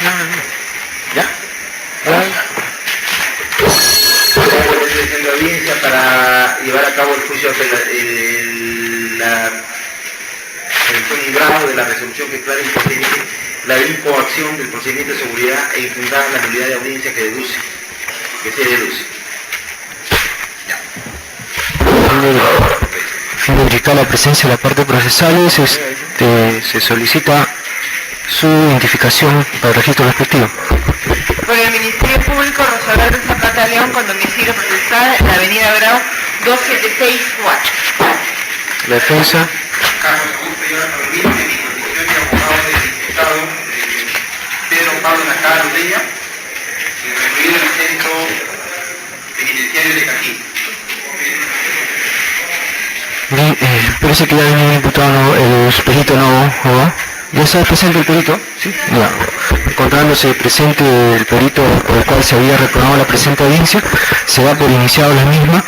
¿Ya? De audiencia para llevar a cabo el juicio el grado de la resolución que declara improcedente la incoacción del procedimiento de seguridad e infundar la nulidad de audiencia que se deduce. Fin de verificar la presencia de la parte procesal, se solicita su identificación para el registro respectivo. Por el Ministerio Público, Rosalba Zapata León, con domicilio procesal en la Avenida Grau 2764. La defensa. Carlos Augusto Llora Palomino, en mi condición de abogado del imputado Pedro Pablo Nacada Ludeña, recluido en el centro penitenciario de Caquín. Bien, parece que ya vino el imputado, el perito no. ¿Ya está presente el perito? Sí. Ya. Encontrándose presente el perito por el cual se había reprogramado la presente audiencia, se da por iniciado la misma,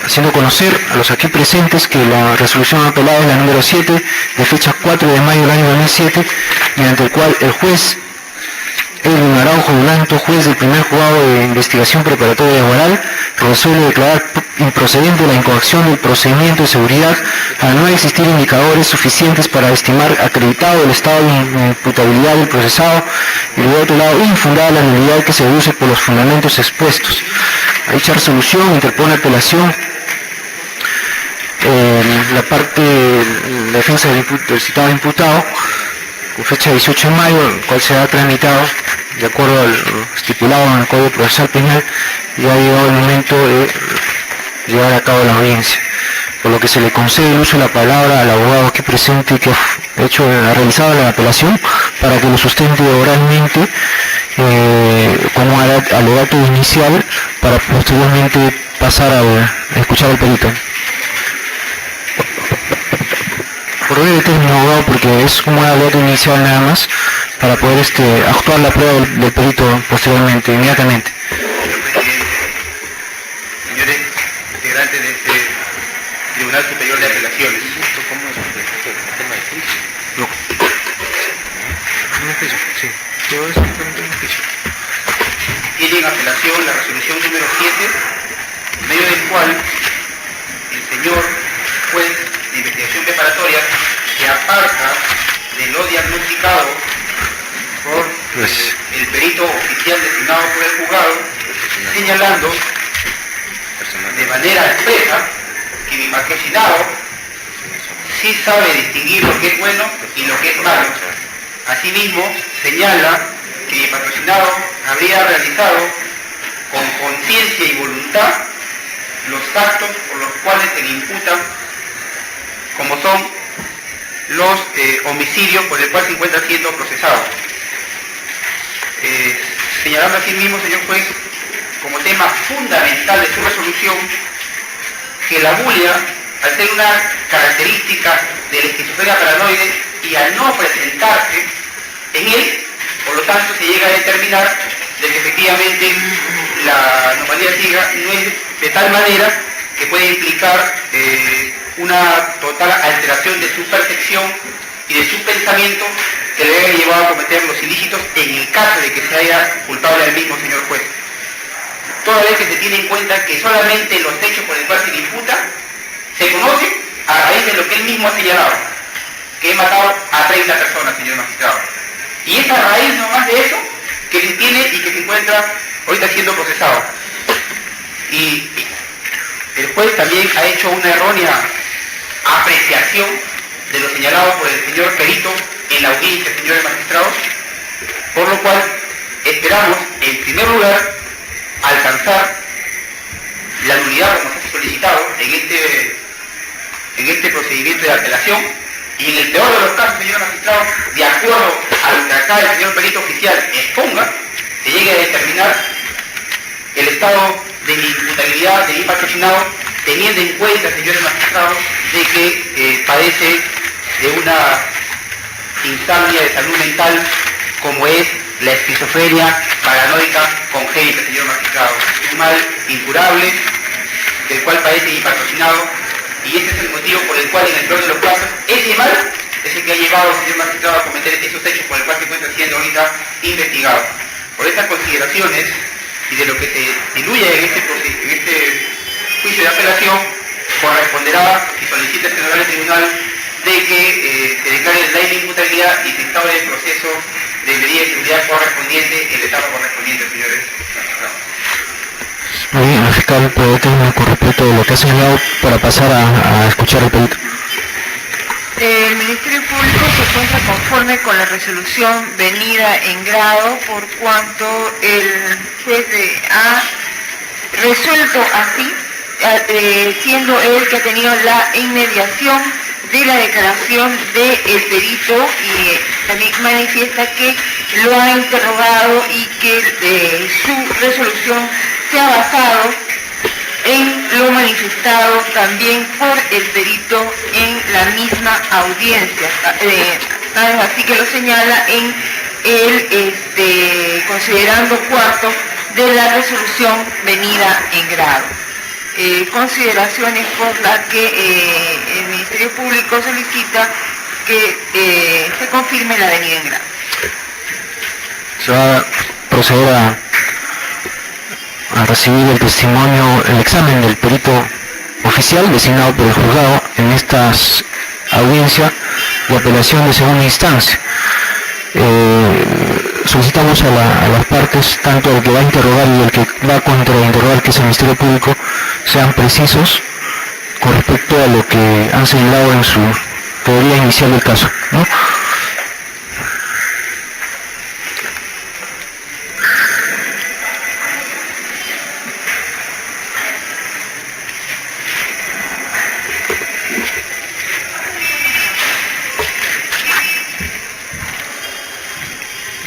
haciendo conocer a los aquí presentes que la resolución apelada es la número 7, de fecha 4 de mayo del año 2007, mediante el cual el juez Edwin Araujo Blanco, juez del primer juzgado de investigación preparatoria de Guaral, resuelve declarar improcedente la incoacción del procedimiento de seguridad al no existir indicadores suficientes para estimar acreditado el estado de imputabilidad del procesado y de otro lado infundada la nulidad que se deduce por los fundamentos expuestos. A dicha resolución interpone apelación la parte de la defensa del citado imputado con fecha 18 de mayo, el cual se ha tramitado de acuerdo al estipulado en el Código Procesal Penal, y ha llegado el momento de llevar a cabo la audiencia, por lo que se le concede el uso de la palabra al abogado aquí presente que ha realizado la apelación para que lo sustente oralmente como alegato inicial para posteriormente pasar a escuchar al perito. Por breve término, abogado, porque es como un alegato inicial nada más para poder actuar la prueba del perito posteriormente, inmediatamente. Señor presidente, señores integrantes de este Tribunal Superior de Apelaciones, ¿cómo es el tema de juicio? No. Un juicio, sí. Todo es simplemente un juicio. Tiene en apelación la resolución número 7, en medio del cual el señor juez de investigación preparatoria se aparta de lo diagnosticado por el perito oficial designado por el juzgado, señalando de manera expresa que mi marquesinado sí sabe distinguir lo que es bueno y lo que es malo. Asimismo, señala que mi patrocinado habría realizado con conciencia y voluntad los actos por los cuales se le imputan, como son los homicidios por el cual se encuentra siendo procesado. Señalando asimismo, señor juez, como tema fundamental de su resolución, que la bulia, al ser una característica de la esquizofrenia paranoide y al no presentarse en él, por lo tanto se llega a determinar de que efectivamente la anomalía ciega no es de tal manera que puede implicar una total alteración de su percepción y de su pensamiento que le haya llevado a cometer los ilícitos en el caso de que se haya culpable al mismo señor juez. Toda vez que se tiene en cuenta que solamente los hechos por el cual se le imputa se conocen a raíz de lo que él mismo ha señalado, que he matado a 30 personas, señor magistrado. Y es a raíz nomás de eso que se tiene y que se encuentra ahorita siendo procesado. Y el juez también ha hecho una errónea apreciación de lo señalado por el señor perito en la audiencia, señores magistrados, por lo cual esperamos, en primer lugar, alcanzar la nulidad como se ha solicitado en este procedimiento de apelación, y en el peor de los casos, señor magistrado, de acuerdo a lo que acá el señor perito oficial exponga, se llegue a determinar el estado de mi imputabilidad de mi patrocinado, teniendo en cuenta, señores magistrados, de que padece de una insomnia de salud mental como es la esquizofrenia paranoica congénita, señor magistrado. Un mal incurable del cual padece mi patrocinado, y ese es el motivo por el cual en el peor de los casos ese mal es el que ha llevado llevado, señor magistrado, a cometer esos hechos por el cual se encuentra siendo ahorita investigado. Por estas consideraciones y de lo que se diluye en este juicio de apelación, corresponderá y solicita el Honorable Tribunal de que se declare ley de imputabilidad y se instaure el proceso de medida de seguridad correspondiente en la etapa correspondiente, señores. Muy bien, el fiscal puede terminar con respecto a lo que ha señalado para pasar a escuchar el perito. El Ministerio Público se encuentra conforme con la resolución venida en grado por cuanto el juez ha resuelto así, siendo él que ha tenido la inmediación de la declaración del perito y también manifiesta que lo ha interrogado y que su resolución se ha basado en lo manifestado también por el perito en la misma audiencia, así que lo señala en el considerando cuarto de la resolución venida en grado. Consideraciones por las que el Ministerio Público solicita que se confirme la venida en grado. Se va a proceder a recibir el testimonio, el examen del perito oficial designado por el juzgado en esta audiencia de apelación de segunda instancia. Solicitamos a las partes, tanto el que va a interrogar y el que va a contrainterrogar, que es el Ministerio Público, sean precisos con respecto a lo que han señalado en su teoría inicial del caso, ¿no?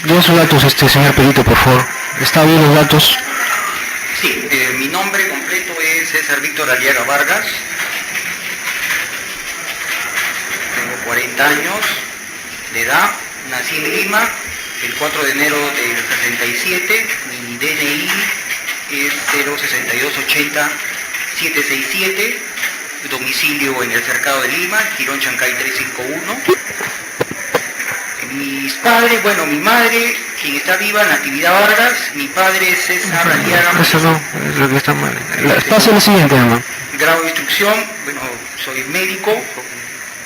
Den sus datos, señor perito, por favor. ¿Está bien los datos? Sí, mi nombre completo es César Víctor Aliaga Vargas. Tengo 40 años de edad. Nací en Lima el 4 de enero del 67. Mi DNI es 06280-767. Domicilio en el Cercado de Lima, Girón Chancay 351. Mis padres, bueno, mi madre, quien está viva, Natividad Vargas, mi padre es César Aliaga. Eso no, es lo que está mal. Pase lo siguiente, hermano. Grado de instrucción, bueno, soy médico,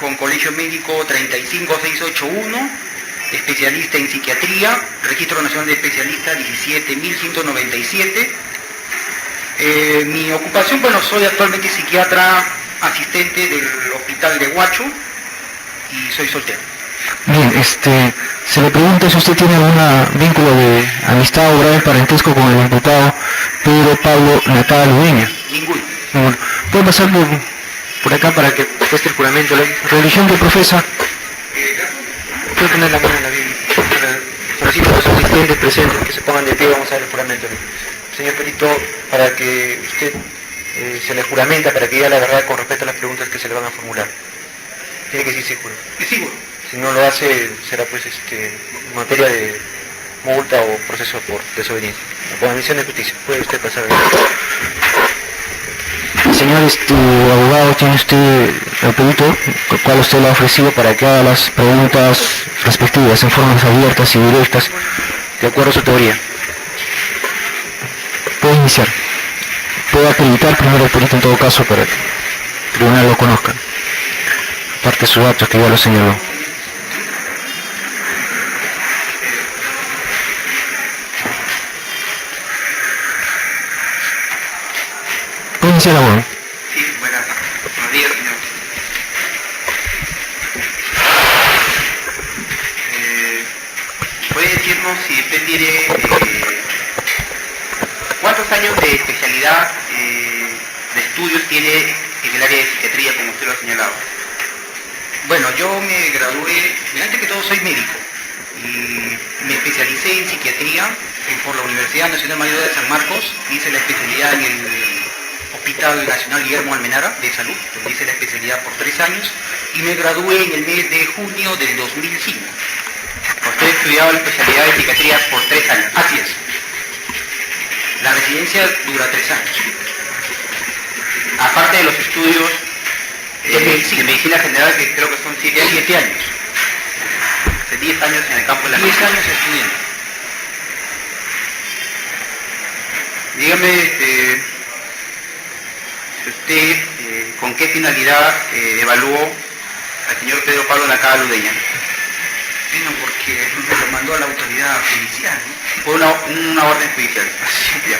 con colegio médico 35681, especialista en psiquiatría, registro nacional de especialista 17197. Mi ocupación, bueno, soy actualmente psiquiatra asistente del hospital de Huacho y soy soltero. Bien, se le pregunta si usted tiene algún vínculo de amistad o grave parentesco con el imputado Pedro Pablo Natal Ureña. Ninguno. ¿Puede pasar por acá para que preste el juramento? ¿La religión que profesa? Puede poner la mano en la Biblia. Solicito a los asistentes presentes que se pongan de pie, vamos a dar el juramento. Señor perito, para que usted se le juramenta, para que diga la verdad con respecto a las preguntas que se le van a formular. Tiene que decir seguro. Seguro. Si no lo hace, será pues materia de multa o proceso por desobediencia. Por omisión de justicia. Puede usted pasar. Señor abogado, tiene usted el perito, el cual usted le ha ofrecido para que haga las preguntas respectivas en formas abiertas y directas, de acuerdo a su teoría. Puede iniciar. Puede acreditar primero el perito en todo caso para que el tribunal lo conozca. Aparte de sus datos que ya lo señaló. ¿Puede iniciar la voz? Sí, buenos días, señor. ¿Puede decirnos si usted tiene cuántos años de especialidad de estudios tiene en el área de psiquiatría, como usted lo ha señalado? Bueno, yo me gradué, antes que todo soy médico, y me especialicé en psiquiatría por la Universidad Nacional Mayor de San Marcos. Hice la especialidad en el Hospital Nacional Guillermo Almenara de Salud, donde hice la especialidad por 3 años, y me gradué en el mes de junio del 2005. Usted ha estudiado la especialidad de psiquiatría por 3 años. Así es. La residencia dura 3 años. Aparte de los estudios de medicina general, que creo que son 7 años. 10 años en el campo de la 10 medicina. años estudiando. Dígame, usted, ¿con qué finalidad evaluó al señor Pedro Pablo Nacada Ludeña? Bueno, porque lo mandó a la autoridad judicial, ¿no? Por una orden judicial. Ya.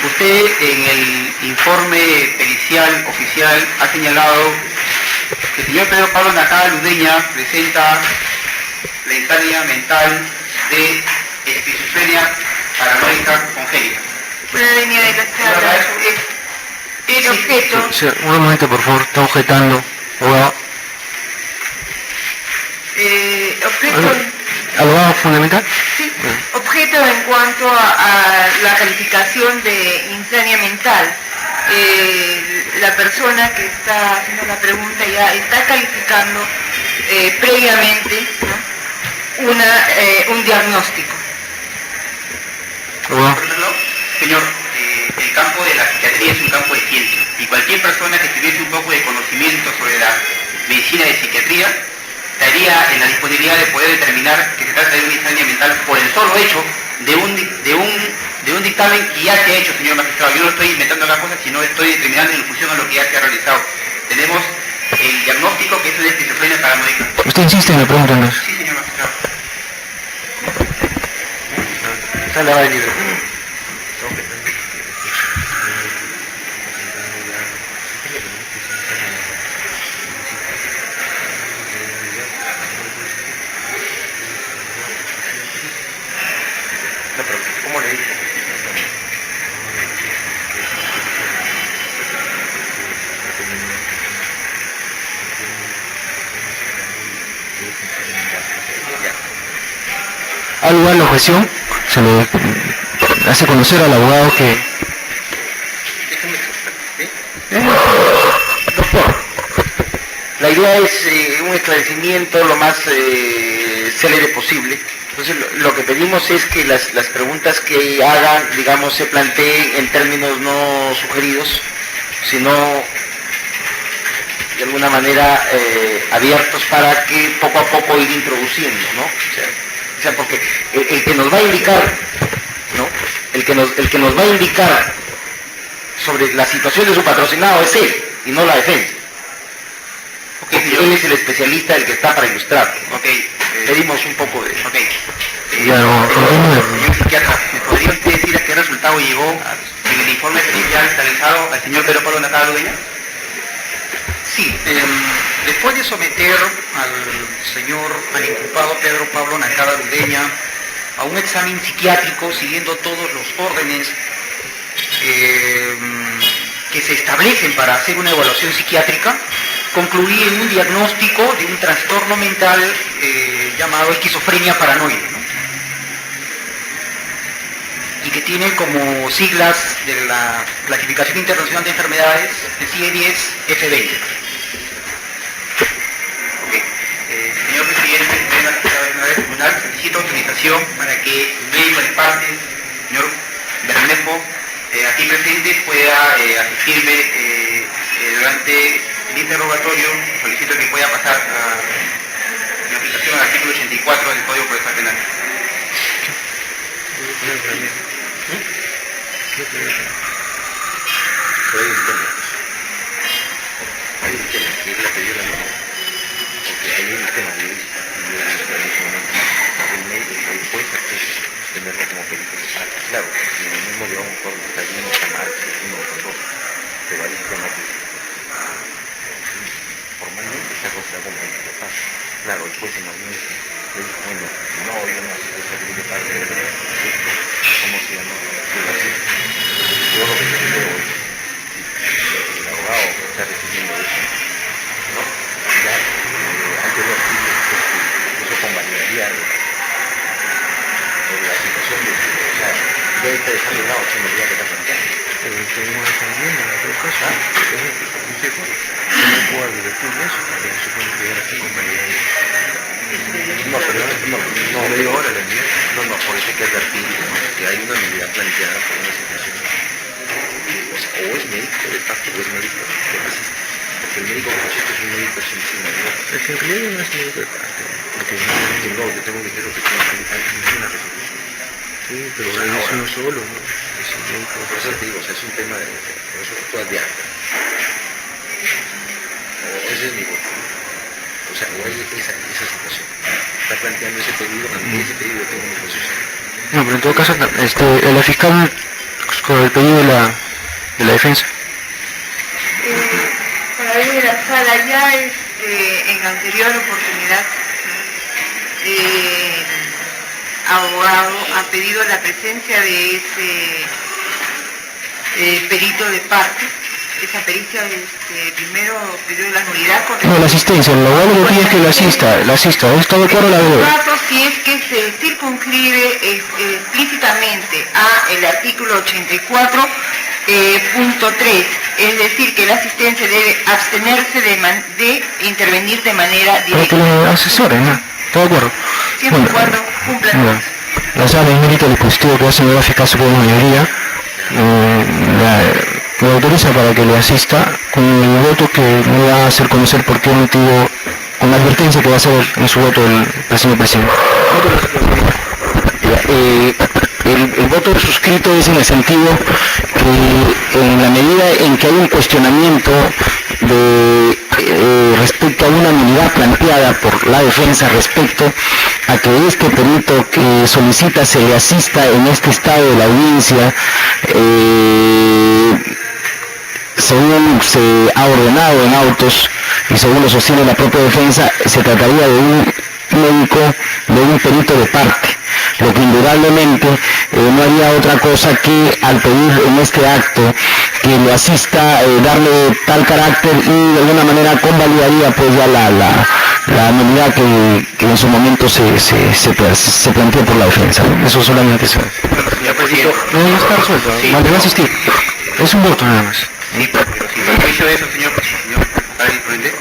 Usted en el informe pericial oficial ha señalado que el señor Pedro Pablo Nacada Ludeña presenta la insania mental de esquizofrenia paranoica congénita. Una línea de la charla es el objeto. Sí, un momento, por favor, está objetando. Abogado. Objeto, ¿Abogado fundamental? sí, objeto en cuanto a la calificación de insania mental. La persona que está haciendo la pregunta ya está calificando previamente, ¿no? Un diagnóstico. Abogado. Por otro lado, señor, el campo de la psiquiatría es un campo de ciencia y cualquier persona que tuviese un poco de conocimiento sobre la medicina de psiquiatría estaría en la disponibilidad de poder determinar que se trata de una insania mental por el solo hecho de un dictamen que ya se ha hecho, señor magistrado. Yo no estoy inventando acá cosas, sino estoy determinando en función a lo que ya se ha realizado. Tenemos el diagnóstico que es una esquizofrenia paranoica. ¿Usted insiste en la pregunta, entonces? Sí, señor magistrado. Está lavada el libro. No, pero ¿cómo le digo? Al lugar la objeción, se le hace conocer al abogado que... Doctor, la idea es un esclarecimiento lo más célere posible. Entonces lo que pedimos es que las preguntas que hagan, digamos, se planteen en términos no sugeridos, sino de alguna manera abiertos para que poco a poco ir introduciendo, ¿no? O sea, porque el que nos va a indicar, ¿no? El que nos va a indicar sobre la situación de su patrocinado es él y no la defensa. Ok, señor. Él es el especialista, el que está para ilustrar. Ok. Pedimos un poco de... Ok. Ya, no, continúe. Señor psiquiatra, ¿me podría usted decir a qué resultado llegó en el informe pericial realizado al señor Pedro Pablo Nacada Ludeña? Sí, después de someter al inculpado Pedro Pablo Nacada Ludeña a un examen psiquiátrico siguiendo todos los órdenes que se establecen para hacer una evaluación psiquiátrica, concluí en un diagnóstico de un trastorno mental llamado esquizofrenia paranoide, ¿no? Y que tiene como siglas de la Clasificación Internacional de Enfermedades el CIE-10 F20. Señor presidente, señor tribunal, solicito autorización para que el médico de parte, señor Bermejo, aquí presente, pueda asistirme durante el interrogatorio. Solicito que pueda pasar a la aplicación al artículo 84 del Código Procesal Penal. tenerlo como película. Claro, lo mismo lleva un por está bien, está mal, uno o dos, pero hay temas que formalmente está considerado como película. Claro, el juez en la audiencia le dijo, bueno, no, yo no sé salir de parte de esto, ¿cómo se llama? Yo lo que creo es el abogado que está recibiendo eso, ¿no? Ya hay que ver eso convalidaría la situación de que, o sea, ya está dejando de lado sin idea que está planteando. Pero seguimos defendiendo en todo caso, no puedo advertir de eso, porque se puede quedar así con validez. No, pero no veo ahora la idea. No, por eso hay que advertir, ¿no? Que hay una unidad planteada por una situación. O es médico de facto o es médico de asiste. Porque el médico Pacheco es un médico sin medida. Es que en realidad no es médico de parte, porque No, yo tengo que decir que hay una resolución. sí, pero ahí es uno solo, ¿no? Es un médico. Por eso te digo, o sea, es un tema de eso actual de acta. Ese es mi voto. O sea, o hay esa situación. Está planteando ese pedido, ante ese pedido yo tengo mi posición. No, pero en todo caso, la fiscal con el pedido de la defensa. Para ver de la sala ya en anterior oportunidad el abogado ha pedido la presencia de ese perito de parte. Esa pericia primero pidió la nulidad con No, la asistencia, el abogado le pide que lo asista, ¿está de acuerdo la deuda? Si es que se circunscribe explícitamente a el artículo 84, punto 3, es decir, que la asistencia debe abstenerse de intervenir de manera Para que directa, lo asesore, ¿no? ¿Está de acuerdo? siempre y cuando cumpla. Bueno, la sala inmérita el dispositivo que hace la fiscal superior de mayoría, lo autoriza para que le asista con el voto que no va a hacer conocer por qué motivo, con la advertencia que va a hacer en su voto el señor presidente. El voto suscrito es en el sentido que en la medida en que hay un cuestionamiento respecto a una nulidad planteada por la defensa respecto a que este perito que solicita se le asista en este estado de la audiencia, según se ha ordenado en autos y según lo sostiene la propia defensa, se trataría de un médico, de un perito de parte, lo que indudablemente no haría otra cosa que al pedir en este acto que lo asista, darle tal carácter y de alguna manera convalidaría pues ya la nulidad que en su momento se planteó por la defensa. Eso solamente es. Señor presidente, No está resuelto, Sí. vale, va a asistir. Es un voto nada más. sí, pero sin perjuicio de eso, señor presidente,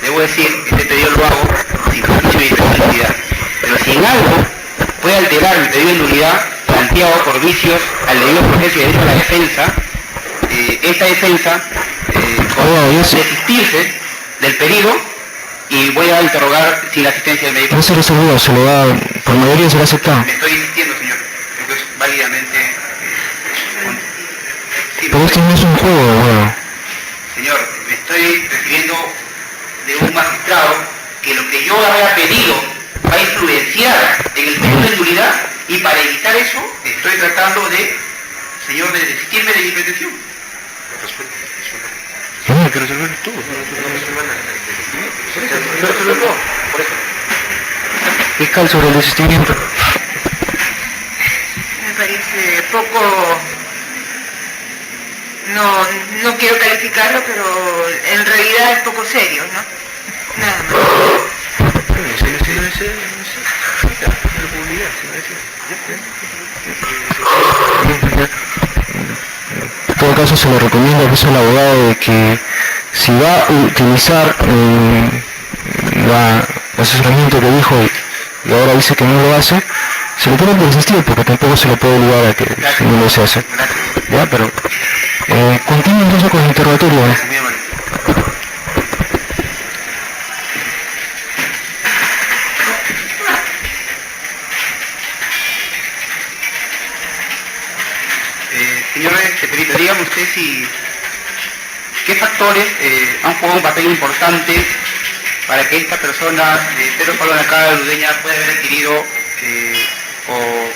debo decir, este pedido lo hago sin perjuicio de mi nulidad. Pero si en algo puede alterar mi pedido de nulidad planteado por vicios al debido proceso y derecho a la defensa, esta defensa desistirse del pedido y voy a interrogar sin la asistencia del médico. No se resolvió, se lo da, por mayoría se lo ha aceptado. Me estoy insistiendo, señor, porque es válidamente... sí, Pero esto no es un juego, abogado. Señor, me estoy refiriendo de un magistrado que lo que yo había pedido va a influenciar en el pedido de nulidad y para evitar eso estoy tratando de, señor, de desistirme de mi pretensión. No, hay que resolverlo todo. Fiscal sobre el desistimiento. Me parece poco, no quiero calificarlo, pero en realidad es poco serio, ¿no? Nada más. En todo caso se le recomienda al abogado de que si va a utilizar el asesoramiento que dijo y ahora dice que no lo hace, se le tiene que insistir porque tampoco se le puede obligar a que no lo se hace. Ya, pero continúe entonces con el interrogatorio. Muy amable. Señor perito, dígame usted qué factores han jugado un papel importante para que esta persona, Pedro Pablo Nacada Ludeña, pueda haber adquirido o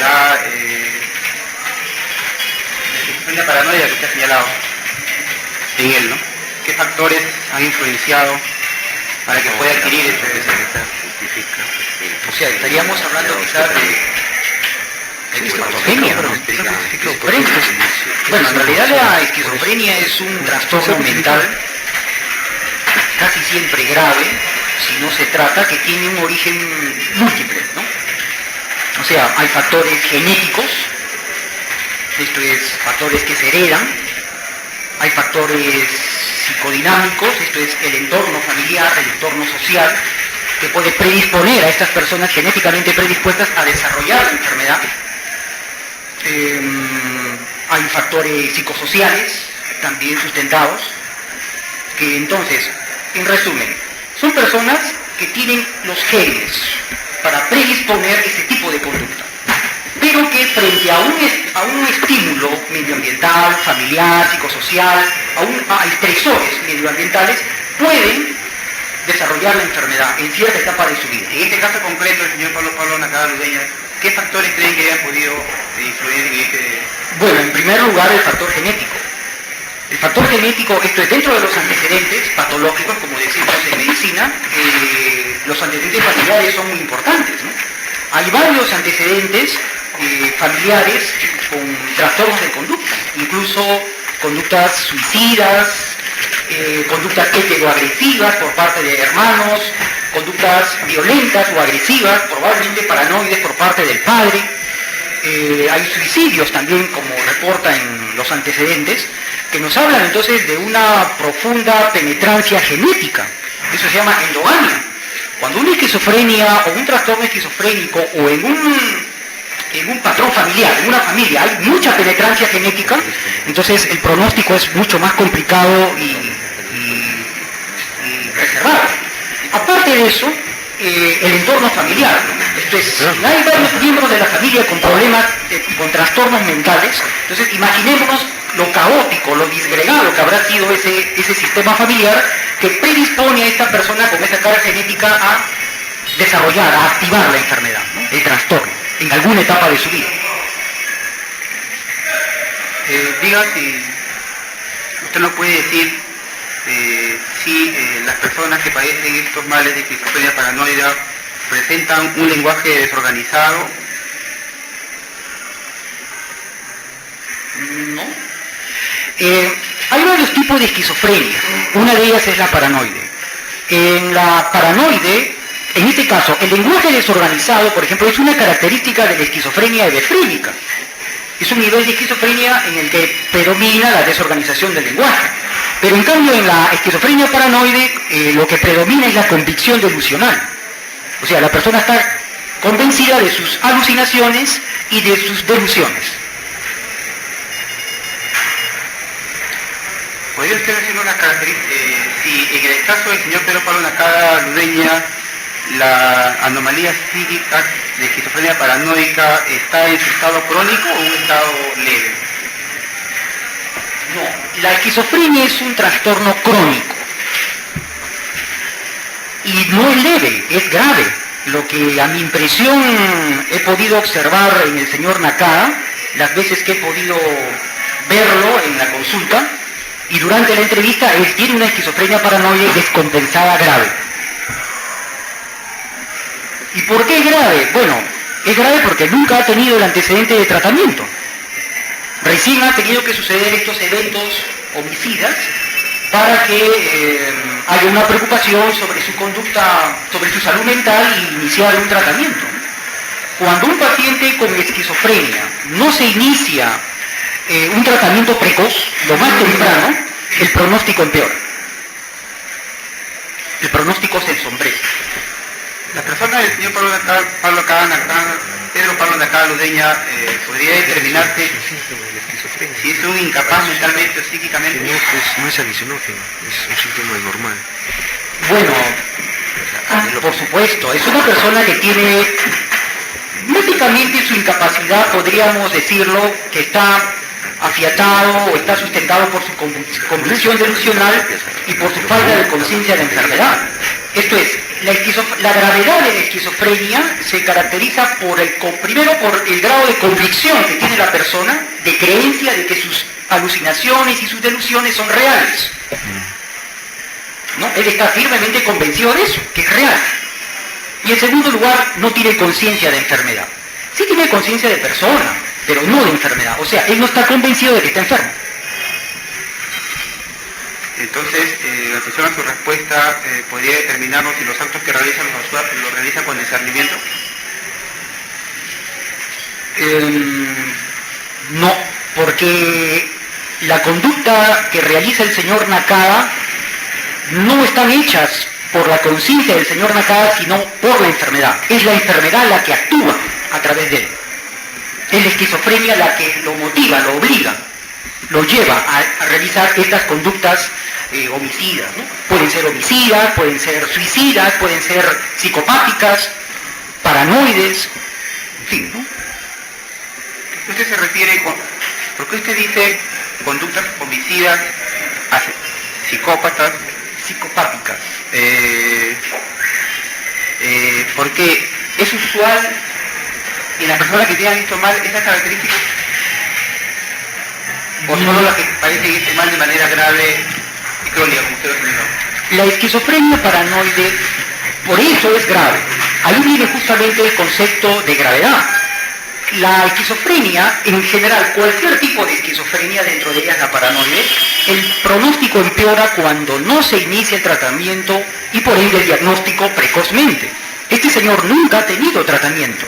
la esquizofrenia paranoia que usted ha señalado en él, ¿no? ¿Qué factores han influenciado para que pueda adquirir esto? O sea, estaríamos hablando quizás de esquizofrenia, ¿no? Esquizofrenia. Bueno, en realidad la esquizofrenia es un trastorno mental casi siempre grave, si no se trata, que tiene un origen múltiple, ¿no? O sea, hay factores genéticos, esto es, factores que se heredan, hay factores psicodinámicos, esto es, el entorno familiar, el entorno social, que puede predisponer a estas personas genéticamente predispuestas a desarrollar la enfermedad. Hay factores psicosociales también sustentados, que entonces, en resumen, son personas que tienen los genes para predisponer ese tipo de conducta, pero que frente a un estímulo medioambiental, familiar, psicosocial, a estresores medioambientales, pueden desarrollar la enfermedad en cierta etapa de su vida. En este caso concreto, el señor Pablo Nakada Ludeña, ¿qué factores creen que hayan podido influir en este? Bueno, en primer lugar, el factor genético. El factor genético, esto es dentro de los antecedentes patológicos, como decimos en medicina, los antecedentes familiares son muy importantes, ¿no? Hay varios antecedentes familiares con trastornos de conducta, incluso conductas suicidas, conductas heteroagresivas por parte de hermanos, conductas violentas o agresivas, probablemente paranoides por parte del padre. Hay suicidios también, como reporta en los antecedentes, que nos hablan entonces de una profunda penetrancia genética. Eso se llama endogamia. Cuando una esquizofrenia o un trastorno esquizofrénico o en un patrón familiar, en una familia, hay mucha penetrancia genética, entonces el pronóstico es mucho más complicado y reservado. Aparte de eso, el entorno familiar. Esto es, hay varios miembros de la familia con problemas, con trastornos mentales, entonces imaginémonos lo caótico, lo disgregado que habrá sido ese sistema familiar que predispone a esta persona con esa carga genética a desarrollar, a activar la enfermedad, ¿no? El trastorno, en alguna etapa de su vida. Diga si usted nos puede decir si las personas que padecen estos males de esquizofrenia paranoide presentan un lenguaje desorganizado. No. Hay varios tipos de esquizofrenia. Una de ellas es la paranoide. En la paranoide, en este caso, el lenguaje desorganizado, por ejemplo, es una característica de la esquizofrenia hebefrínica. Es un nivel de esquizofrenia en el que predomina la desorganización del lenguaje. Pero en cambio en la esquizofrenia paranoide lo que predomina es la convicción delusional. O sea, la persona está convencida de sus alucinaciones y de sus delusiones. ¿Podría usted decir una característica? Si en el caso del señor Pedro Pablo Nakada Ludeña, la anomalía psíquica de esquizofrenia paranoica está en su estado crónico o un estado leve? No, la esquizofrenia es un trastorno crónico. Y no es leve, es grave. Lo que a mi impresión he podido observar en el señor Nakada, las veces que he podido verlo en la consulta, y durante la entrevista, él tiene una esquizofrenia paranoide descompensada grave. ¿Y por qué es grave? Bueno, es grave porque nunca ha tenido el antecedente de tratamiento. Recién ha tenido que suceder estos eventos homicidas para que haya una preocupación sobre su conducta, sobre su salud mental y iniciar un tratamiento. Cuando un paciente con esquizofrenia no se inicia un tratamiento precoz, lo más temprano, el pronóstico empeora. El pronóstico se ensombrece. La persona del señor Pedro Pablo Nakada Ludeña podría determinarse si es un incapaz mentalmente o psíquicamente. No es alucinógeno, es un síntoma normal. Bueno, por supuesto, es una persona que tiene básicamente su incapacidad, podríamos decirlo, que está afiatado o está sustentado por su convicción delusional y por su falta de conciencia de enfermedad. Esto es, la gravedad de la esquizofrenia se caracteriza primero por el grado de convicción que tiene la persona, de creencia de que sus alucinaciones y sus delusiones son reales. ¿No? Él está firmemente convencido de eso, que es real. Y en segundo lugar, no tiene conciencia de enfermedad. Sí tiene conciencia de persona, pero no de enfermedad. O sea, él no está convencido de que está enfermo. Entonces, la persona, su respuesta, podría determinarnos si los actos que realiza los realiza con discernimiento. No, porque la conducta que realiza el señor Nakada no están hechas por la conciencia del señor Nakada, sino por la enfermedad. Es la enfermedad la que actúa a través de él. Es la esquizofrenia la que lo motiva, lo obliga. lo lleva a realizar estas conductas homicidas, ¿no? Pueden ser homicidas, pueden ser suicidas, pueden ser psicopáticas, paranoides, en fin, ¿no? Usted se refiere, porque usted dice conductas homicidas, psicópatas, Psicopáticas. porque es usual en las personas que tienen visto mal esas características, o solo las que parecen irse mal de manera grave y crónica, como usted lo señaló. La esquizofrenia paranoide, por eso es grave. Ahí viene justamente el concepto de gravedad. La esquizofrenia, en general, cualquier tipo de esquizofrenia, dentro de ellas la paranoide, el pronóstico empeora cuando no se inicia el tratamiento y por ende el diagnóstico precozmente. Este señor nunca ha tenido tratamiento.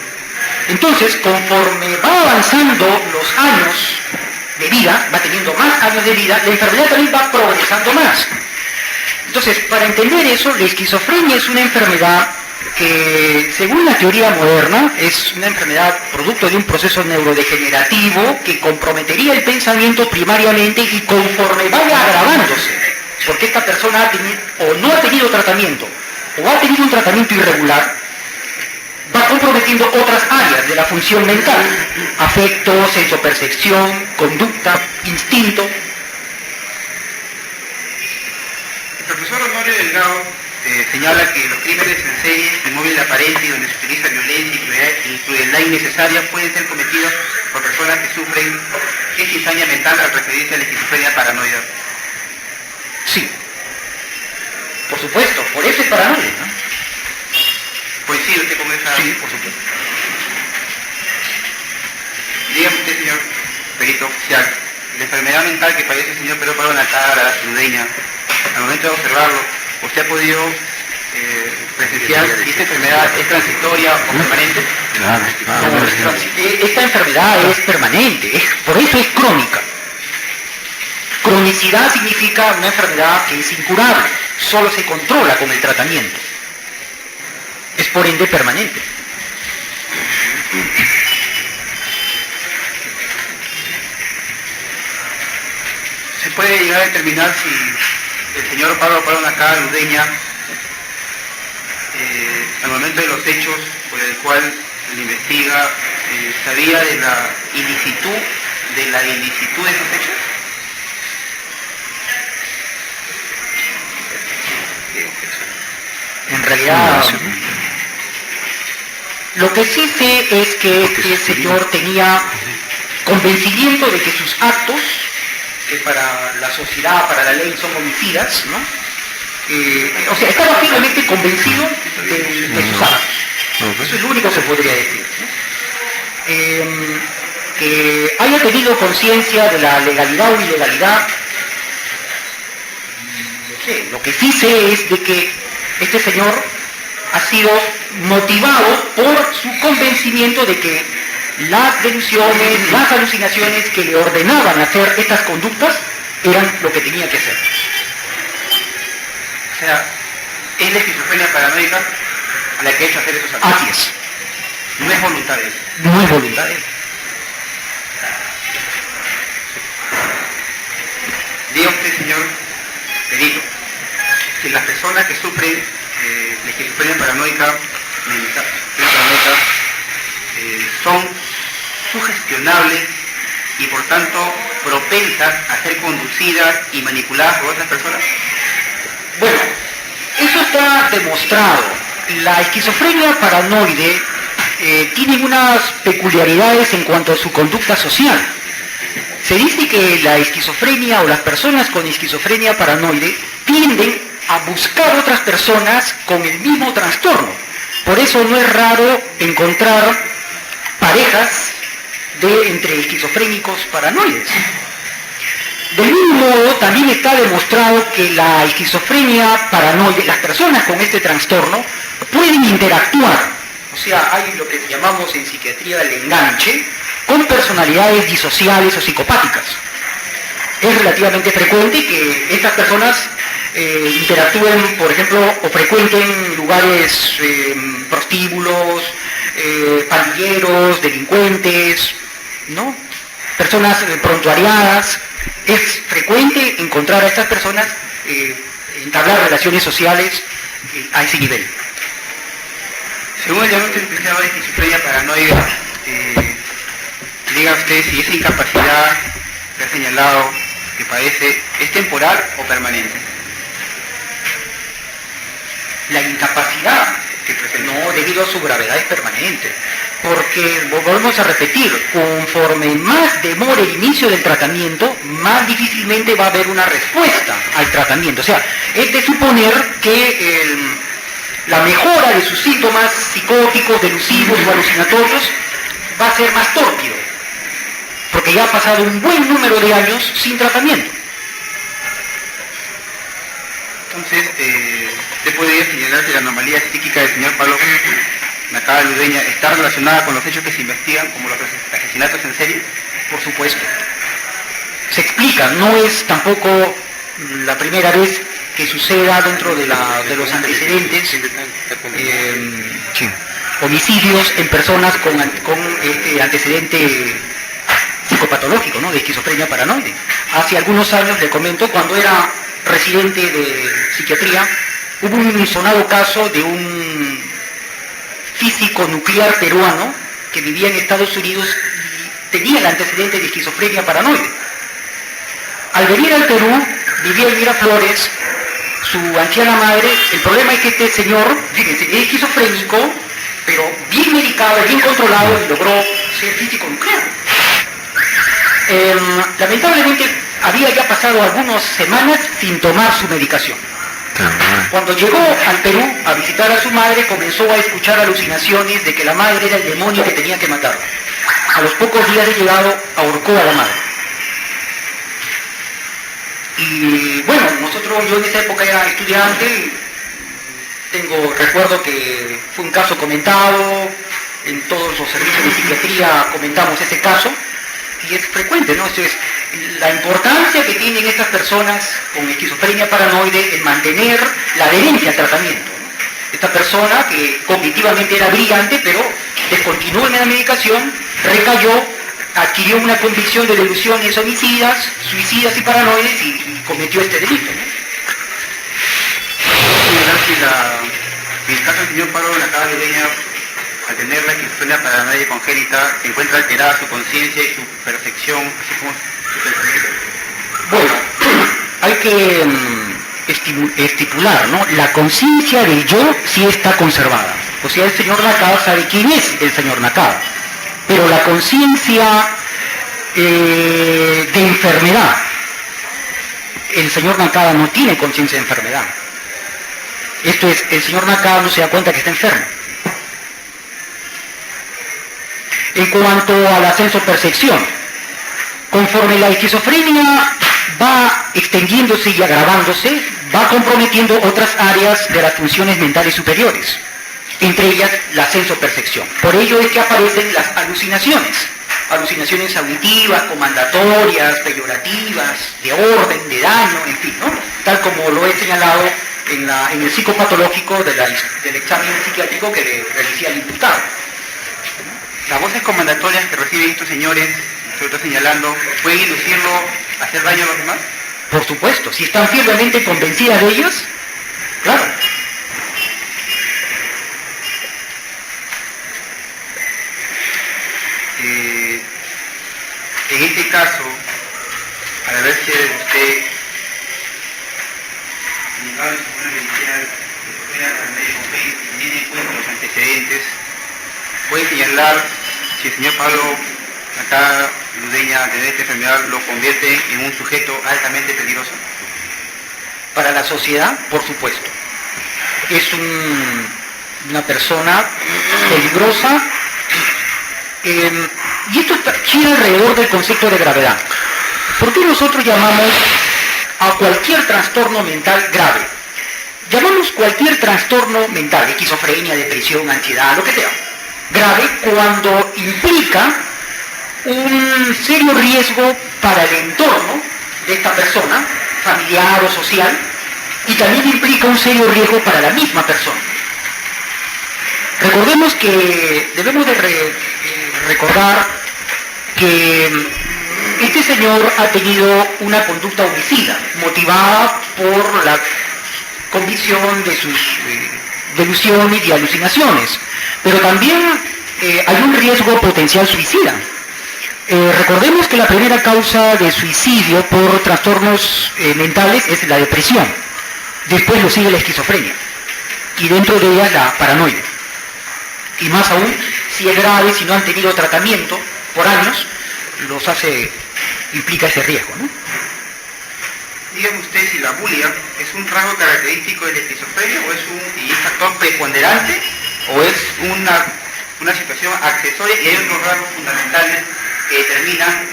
Entonces, conforme va avanzando los años de vida, va teniendo más años de vida, la enfermedad también va progresando más. Entonces, para entender eso, la esquizofrenia es una enfermedad que, según la teoría moderna, es una enfermedad producto de un proceso neurodegenerativo que comprometería el pensamiento primariamente y conforme vaya agravándose, porque esta persona o no ha tenido tratamiento o ha tenido un tratamiento irregular, va comprometiendo otras áreas de la función mental, afecto, sensopercepción, conducta, instinto. El profesor Honorio Delgado señala que los crímenes en serie, de móvil aparente y donde se utiliza violencia y crueldad innecesaria pueden ser cometidos por personas que sufren esquizofrenia mental al referirse a la esquizofrenia paranoide. Sí, por supuesto, por eso es paranoide, ¿no? ¿Coincide usted con esa? Sí, por supuesto. Dígame usted, señor perito oficial, la enfermedad mental que padece el señor Pedro Pablo Natara, Ludeña, al momento de observarlo, ¿usted ha podido presenciar si esta enfermedad es transitoria o permanente? Esta enfermedad es permanente, por eso es crónica. Cronicidad significa una enfermedad que es incurable, solo se controla con el tratamiento. Es por ende permanente. ¿Se puede llegar a determinar si el señor Pablo Natara, Ludeña, al momento de los hechos por el cual le investiga, sabía de la ilicitud de esos hechos? En realidad, lo que sí sé es que este señor tenía convencimiento de que sus actos, que para la sociedad, para la ley son homicidas, ¿no? O sea, estaba firmemente convencido de sus actos. Eso es lo único que se podría decir, ¿no? Que haya tenido conciencia de la legalidad o ilegalidad, no sé. Lo que sí sé es de que este señor ha sido motivado por su convencimiento de que las delusiones, las alucinaciones que le ordenaban hacer estas conductas eran lo que tenía que hacer. O sea, es la esquizofrenia paranoica la que ha hecho hacer esos actos. Así es. No es voluntad de él. No es voluntad de él. Diga usted, señor perito, que las personas que sufren la esquizofrenia paranoica, son sugestionables y por tanto propensas a ser conducidas y manipuladas por otras personas. Bueno, eso está demostrado. La esquizofrenia paranoide tiene unas peculiaridades en cuanto a su conducta social. Se dice que la esquizofrenia o las personas con esquizofrenia paranoide tienden a buscar otras personas con el mismo trastorno. Por eso no es raro encontrar parejas entre esquizofrénicos paranoides. Del mismo modo, también está demostrado que la esquizofrenia paranoide, las personas con este trastorno, pueden interactuar. O sea, hay lo que llamamos en psiquiatría el enganche, con personalidades disociales o psicopáticas. Es relativamente frecuente que estas personas interactúen, por ejemplo, o frecuenten lugares prostíbulos, pandilleros, delincuentes, ¿no? personas prontuariadas. Es frecuente encontrar a estas personas entablar relaciones sociales a ese nivel. Según el diagnóstico especializado de esquizofrenia paranoide, diga usted si esa incapacidad que ha señalado que padece es temporal o permanente. La incapacidad que no, debido a su gravedad, es permanente, porque volvemos a repetir, conforme más demore el inicio del tratamiento, más difícilmente va a haber una respuesta al tratamiento. O sea, es de suponer que la mejora de sus síntomas psicóticos, delusivos o alucinatorios va a ser más tórpido, porque ya ha pasado un buen número de años sin tratamiento. Entonces, ¿usted podría señalar que la anomalía psíquica del señor Pablo Nakada Ludeña está relacionada con los hechos que se investigan, como los asesinatos en serie? Por supuesto. Se explica, no es tampoco la primera vez que suceda dentro de los antecedentes homicidios en personas con este antecedente psicopatológico, ¿no?, de esquizofrenia paranoide. Hace algunos años, le comento, cuando era residente de psiquiatría, hubo un sonado caso de un físico nuclear peruano que vivía en Estados Unidos y tenía el antecedente de esquizofrenia paranoide. Al venir al Perú, vivía en Miraflores, su anciana madre. El problema es que este señor, fíjense, es esquizofrénico, pero bien medicado, bien controlado, y logró ser físico nuclear. Lamentablemente había ya pasado algunas semanas sin tomar su medicación. Cuando llegó al Perú a visitar a su madre, comenzó a escuchar alucinaciones de que la madre era el demonio que tenía que matarlo. A los pocos días de llegado, ahorcó a la madre. Y bueno, yo en esa época era estudiante, recuerdo que fue un caso comentado, en todos los servicios de psiquiatría comentamos ese caso, y es frecuente, ¿no? Esto es la importancia que tienen estas personas con esquizofrenia paranoide en mantener la adherencia al tratamiento, ¿no? Esta persona que cognitivamente era brillante, pero descontinuó en la medicación, recayó, adquirió una convicción de delusiones homicidas, suicidas y paranoides y cometió este delito, ¿no? En el caso del señor Pablo Nakada Ludeña, al tener la esquizofrenia paranoide congénita, se encuentra alterada su conciencia y su percepción, así como su pensamiento. Bueno, hay que estipular, ¿no? La conciencia del yo sí está conservada. O sea, el señor Nakada sabe quién es el señor Nakada. Pero la conciencia de enfermedad, el señor Nakada no tiene conciencia de enfermedad. Esto es, el señor Nakada no se da cuenta que está enfermo. En cuanto a la sensopercepción, conforme la esquizofrenia va extendiéndose y agravándose, va comprometiendo otras áreas de las funciones mentales superiores, entre ellas la sensopercepción. Por ello es que aparecen las alucinaciones auditivas, comandatorias, peyorativas, de orden, de daño, en fin, ¿no? Tal como lo he señalado en el psicopatológico del examen psiquiátrico que le realicé al imputado. Las voces comandatorias que reciben estos señores, sobre todo señalando, ¿pueden inducirlo a hacer daño a los demás? Por supuesto, si están firmemente convencidas de ellas, claro. En este caso, al haberse usted indicado en su informe pericial que fue al médico y tiene en cuenta los antecedentes, puede señalar si el señor Pablo Nakada Ludeña al tener esta enfermedad lo convierte en un sujeto altamente peligroso. Para la sociedad, por supuesto. Es una persona peligrosa. Y esto gira alrededor del concepto de gravedad. ¿Por qué nosotros llamamos a cualquier trastorno mental grave? Llamamos cualquier trastorno mental, esquizofrenia, depresión, ansiedad, lo que sea, grave cuando implica un serio riesgo para el entorno de esta persona, familiar o social, y también implica un serio riesgo para la misma persona. Recordemos que debemos de recordar que Este señor ha tenido una conducta homicida, motivada por la convicción de sus delusiones y alucinaciones, pero también hay un riesgo potencial suicida. Recordemos que la primera causa de suicidio por trastornos mentales es la depresión, después lo sigue la esquizofrenia, y dentro de ella la paranoia. Y más aún, si es grave, si no han tenido tratamiento por años, implica ese riesgo, ¿no? Dígame usted si la bulia es un rasgo característico de la esquizofrenia o es un factor preponderante o es una situación accesoria y hay otros rasgos fundamentales que determinan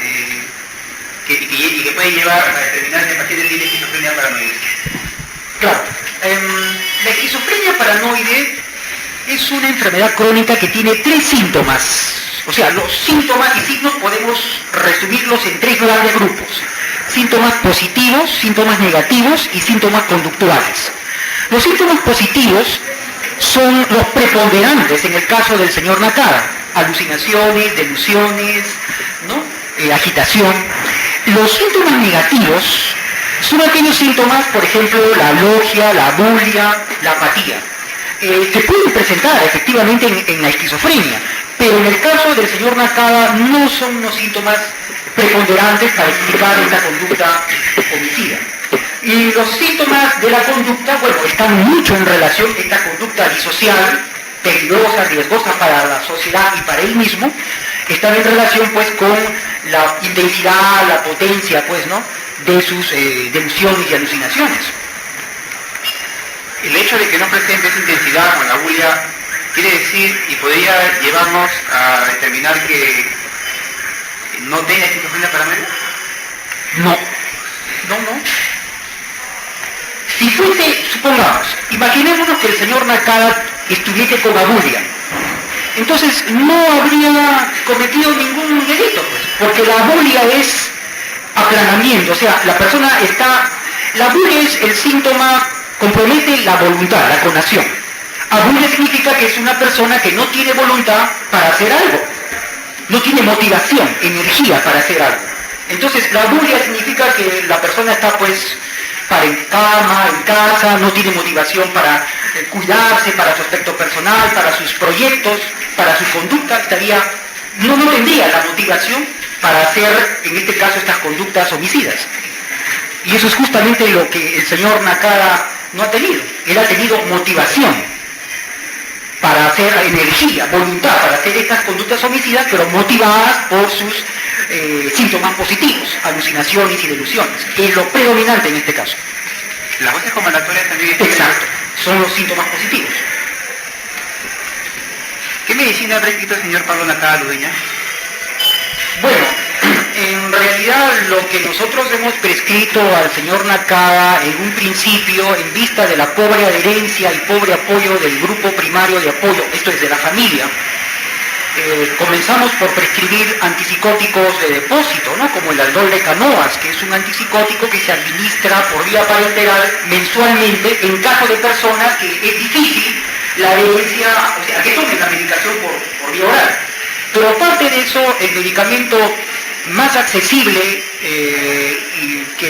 y que pueden llevar a determinar que el paciente tiene esquizofrenia paranoide. Claro, la esquizofrenia paranoide es una enfermedad crónica que tiene 3 síntomas. O sea, los síntomas y signos podemos resumirlos en 3 grandes grupos. Síntomas positivos, síntomas negativos y síntomas conductuales. Los síntomas positivos son los preponderantes en el caso del señor Nakada. Alucinaciones, delusiones, ¿no? Agitación. Los síntomas negativos son aquellos síntomas, por ejemplo, la alogia, la abulia, la apatía, que pueden presentar efectivamente en la esquizofrenia, pero en el caso del señor Nakada no son unos síntomas preponderantes para explicar esta conducta homicida. Y los síntomas de la conducta, bueno, están mucho en relación a esta conducta disocial, peligrosa, riesgosa para la sociedad y para él mismo, están en relación pues con la intensidad, la potencia pues, ¿no?, de sus delusiones y alucinaciones. El hecho de que no presente esa intensidad con la bulia quiere decir y podría llevarnos a determinar que no tenga esquizofrenia paranoide. No. Si fuese, supongamos, imaginémonos que el señor Nakada estuviese con abulia, entonces no habría cometido ningún delito, pues, porque la abulia es aplanamiento, o sea, la persona está... La abulia es el síntoma, compromete la voluntad, la conación. Abulia significa que es una persona que no tiene voluntad para hacer algo, no tiene motivación, energía para hacer algo. Entonces, la abulia significa que la persona está pues para en cama, en casa, no tiene motivación para cuidarse, para su aspecto personal, para sus proyectos, para su conducta, no tendría la motivación para hacer, en este caso, estas conductas homicidas. Y eso es justamente lo que el señor Nakada no ha tenido. Él ha tenido motivación para hacer energía, voluntad, para hacer estas conductas homicidas, pero motivadas por sus síntomas positivos, alucinaciones y delusiones, que es lo predominante en este caso. Las voces comanatorias también... Exacto, son los síntomas positivos. ¿Qué medicina ha prescrito el señor Pablo Nakada Ludeña? Bueno, en realidad lo que nosotros hemos prescrito al señor Nakada en un principio, en vista de la pobre adherencia y pobre apoyo del grupo primario de apoyo, esto es de la familia, comenzamos por prescribir antipsicóticos de depósito, ¿no?, como el aldol de canoas, que es un antipsicótico que se administra por vía parenteral mensualmente en caso de personas que es difícil la adherencia, o sea, que tomen la medicación por vía oral. Pero aparte de eso, el medicamento más accesible y que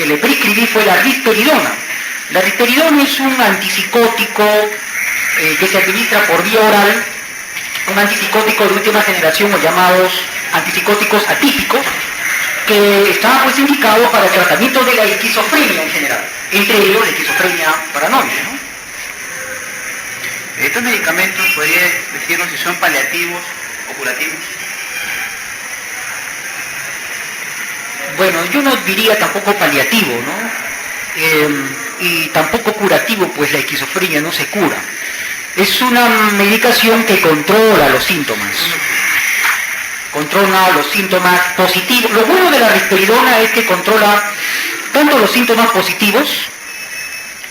le prescribí fue la risperidona. La risperidona es un antipsicótico que se administra por vía oral, un antipsicótico de última generación, o llamados antipsicóticos atípicos, que está pues indicado para el tratamiento de la esquizofrenia en general, entre ellos la esquizofrenia paranoide, ¿no? ¿Estos medicamentos podría decirnos si son paliativos o curativos? Bueno, yo no diría tampoco paliativo, ¿no? Y tampoco curativo, pues la esquizofrenia no se cura. Es una medicación que controla los síntomas. Controla los síntomas positivos. Lo bueno de la risperidona es que controla tanto los síntomas positivos,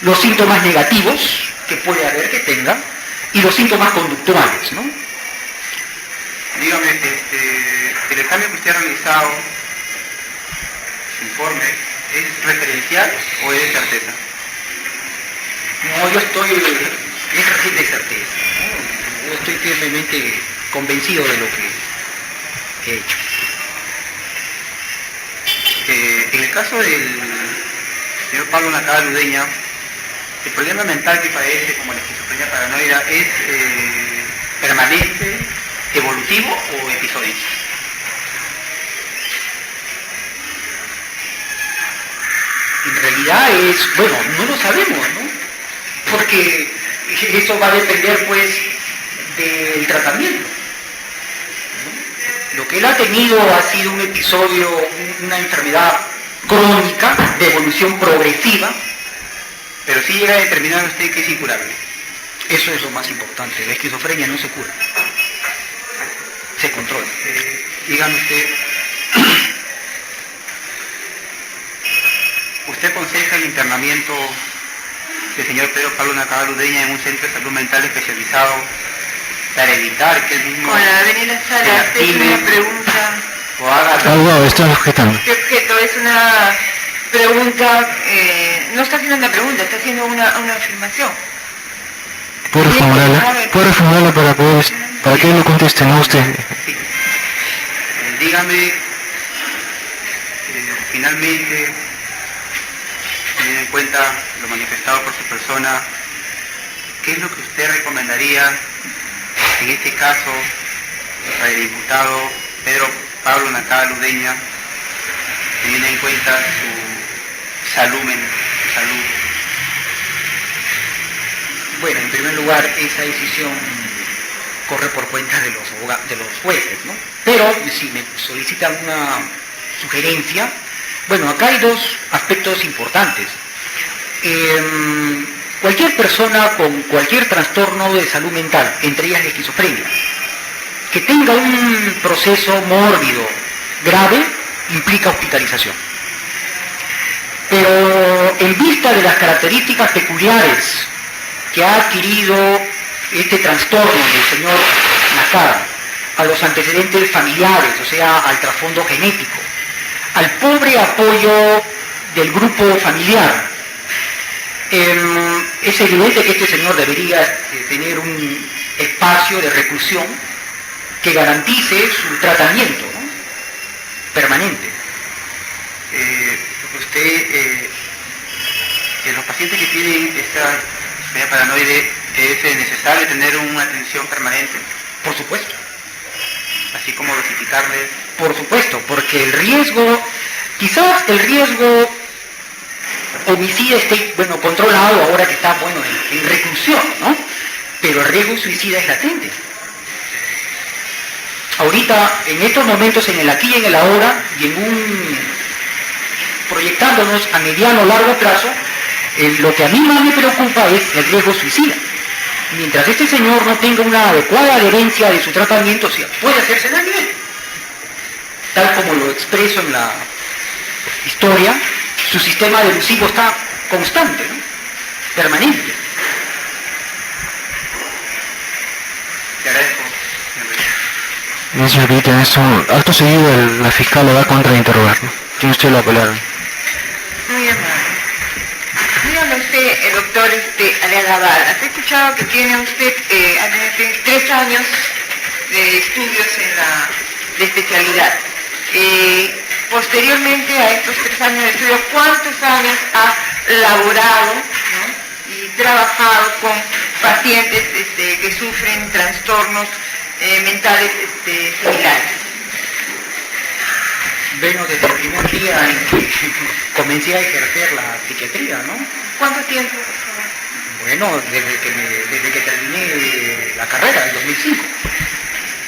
los síntomas negativos, que puede haber que tenga, y los síntomas conductuales, ¿no? Dígame, el examen que usted ha realizado, su informe, ¿es referencial o es de certeza? No, es de certeza, ¿no? Yo estoy firmemente convencido de lo que he hecho. caso del señor Pablo Nacada Ludeña, el problema mental que padece como la esquizofrenia paranoide es permanente, evolutivo o episódico. En realidad es, bueno, no lo sabemos, ¿no? Porque eso va a depender, pues, del tratamiento, ¿no? Lo que él ha tenido ha sido un episodio, una enfermedad crónica de evolución progresiva. Pero sí llega a determinar usted que es incurable. Eso es lo más importante. La esquizofrenia no se cura, se controla. Dígame usted, ¿usted aconseja el internamiento del señor Pedro Pablo Nacada Ludeña en un centro de salud mental especializado para evitar que él mismo Hola, Daniela Sala, usted tiene una pregunta. o haga... Abogado, está objetando. ¿Qué objeto? Es una pregunta, no está haciendo una pregunta, está haciendo una afirmación. ¿Puede reformularla para que él lo conteste, no usted? Sí. Dígame, finalmente, teniendo en cuenta lo manifestado por su persona, ¿qué es lo que usted recomendaría en este caso para el imputado Pedro Pablo Nacada Ludeña, teniendo en cuenta su salud? Bueno, en primer lugar, esa decisión corre por cuenta de los jueces, ¿no? Pero si me solicita alguna sugerencia, bueno, acá hay dos aspectos importantes. Cualquier persona con cualquier trastorno de salud mental, entre ellas la esquizofrenia, que tenga un proceso mórbido grave, implica hospitalización. Pero en vista de las características peculiares que ha adquirido este trastorno del señor Nacada, a los antecedentes familiares, o sea, al trasfondo genético, al pobre apoyo del grupo familiar, es evidente que este señor debería tener un espacio de reclusión que garantice su tratamiento, ¿no?, permanente. Usted, los pacientes que tienen esta enfermedad paranoide, ¿es necesario tener una atención permanente? Por supuesto. Así como dosificarles. Por supuesto, porque el riesgo, quizás el riesgo homicida esté, bueno, controlado ahora que está, bueno, en reclusión, ¿no? Pero el riesgo suicida es latente. Ahorita, en estos momentos, en el aquí y en el ahora, y proyectándonos a mediano o largo plazo, lo que a mí más me preocupa es el riesgo suicida. Mientras este señor no tenga una adecuada adherencia de su tratamiento, o sea, puede hacerse daño, tal como lo expreso en la historia, su sistema delusivo está constante, ¿no?, permanente. Te agradezco. Bien, señor Vita, en eso, acto seguido la fiscal lo va a contrainterrogar, ¿no? Tiene usted la palabra. Muy amable. Dígame usted, doctor Aliaga Vargas, he escuchado que tiene usted 3 años de estudios de especialidad. Posteriormente a estos 3 años de estudio, ¿cuántos años ha laborado, ¿no?, y trabajado con pacientes que sufren trastornos mentales similares? Bueno, desde el primer día en que comencé a ejercer la psiquiatría, ¿no? ¿Cuánto tiempo, por favor? Bueno, desde que terminé la carrera, en 2005.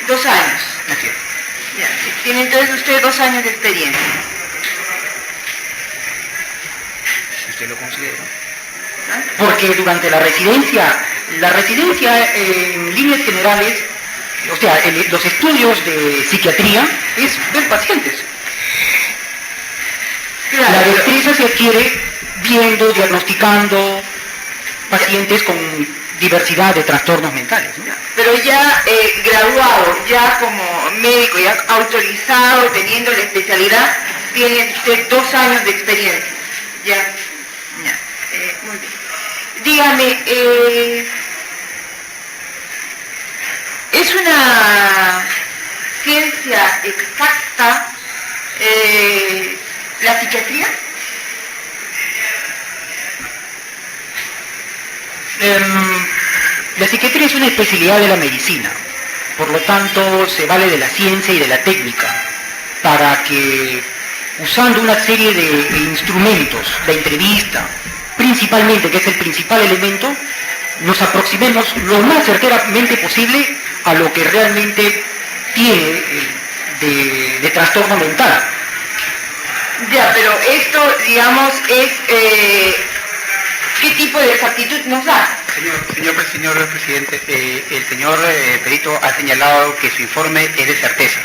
2 años. Así es. Ya, sí. Tiene entonces usted 2 años de experiencia. Si usted lo considera. Porque durante la residencia en líneas generales, o sea, los estudios de psiquiatría es ver pacientes. Claro, La destreza se adquiere viendo, diagnosticando pacientes con diversidad de trastornos mentales, ¿no? pero ya graduado, ya como médico, ya autorizado, teniendo la especialidad, tiene usted 2 años de experiencia. Ya, muy bien. Dígame, ¿es una ciencia exacta ¿La psiquiatría? La psiquiatría es una especialidad de la medicina, por lo tanto se vale de la ciencia y de la técnica para que, usando una serie de instrumentos, la entrevista, principalmente, que es el principal elemento, nos aproximemos lo más certeramente posible a lo que realmente tiene de trastorno mental. Ya, pero esto, digamos, es... ¿qué tipo de exactitud nos da? Señor presidente, el señor perito ha señalado que su informe es de certeza,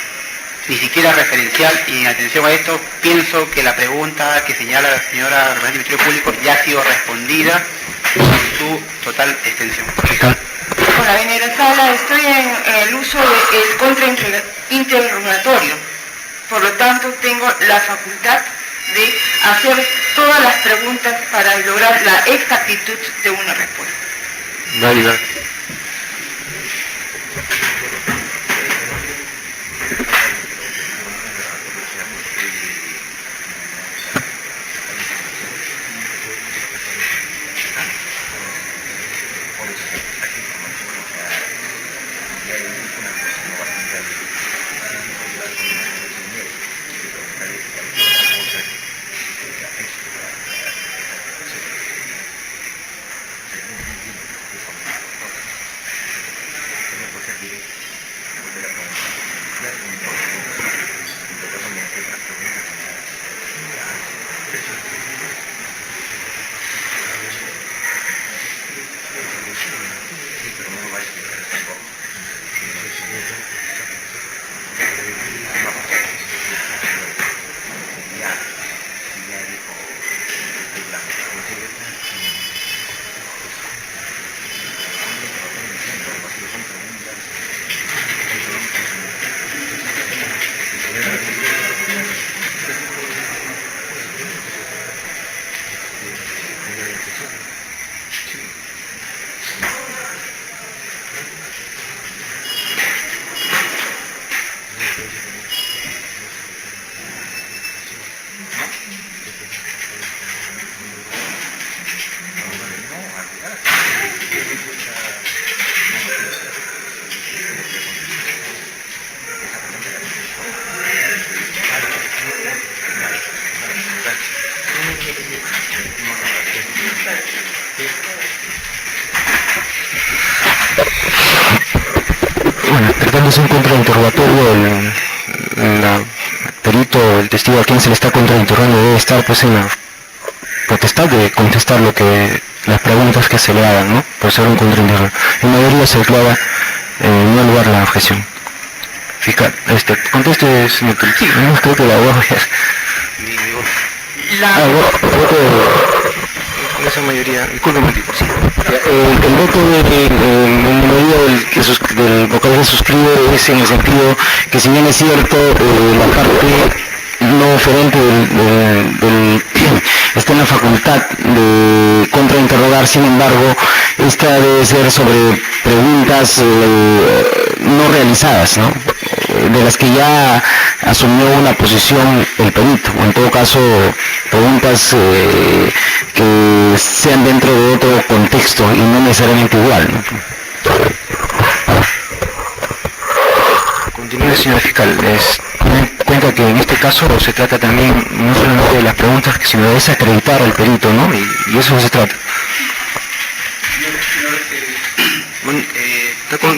ni siquiera referencial, y en atención a esto, pienso que la pregunta que señala la señora representante del Ministerio Público ya ha sido respondida en su total extensión. Con la venera sala estoy en el uso del contrainterrogatorio, por lo tanto tengo la facultad de hacer todas las preguntas para lograr la exactitud de una respuesta. Válida. Bueno, tratándose un contrainterrogatorio, el perito, el testigo a quien se le está contrainterrogando debe estar pues en la potestad de contestar las preguntas que se le hagan, ¿no? Por ser un contrainterrogatorio. En mayoría se declara no lugar la objeción. Fiscal, conteste, señor Perito. No, creo que la abogado ya... Con esa mayoría, discúlpeme, sí. El voto de mayoría del vocal que suscribe es en el sentido que, si bien es cierto, la parte no oferente está en la facultad de contrainterrogar, sin embargo, esta debe ser sobre preguntas no realizadas, ¿no? De las que ya asumió una posición el perito, o en todo caso preguntas que sean dentro de otro contexto y no necesariamente igual, ¿no? Continúe, señor fiscal. Ten en cuenta que en este caso se trata también no solamente de las preguntas, sino de desacreditar al perito, ¿no? Y eso se trata.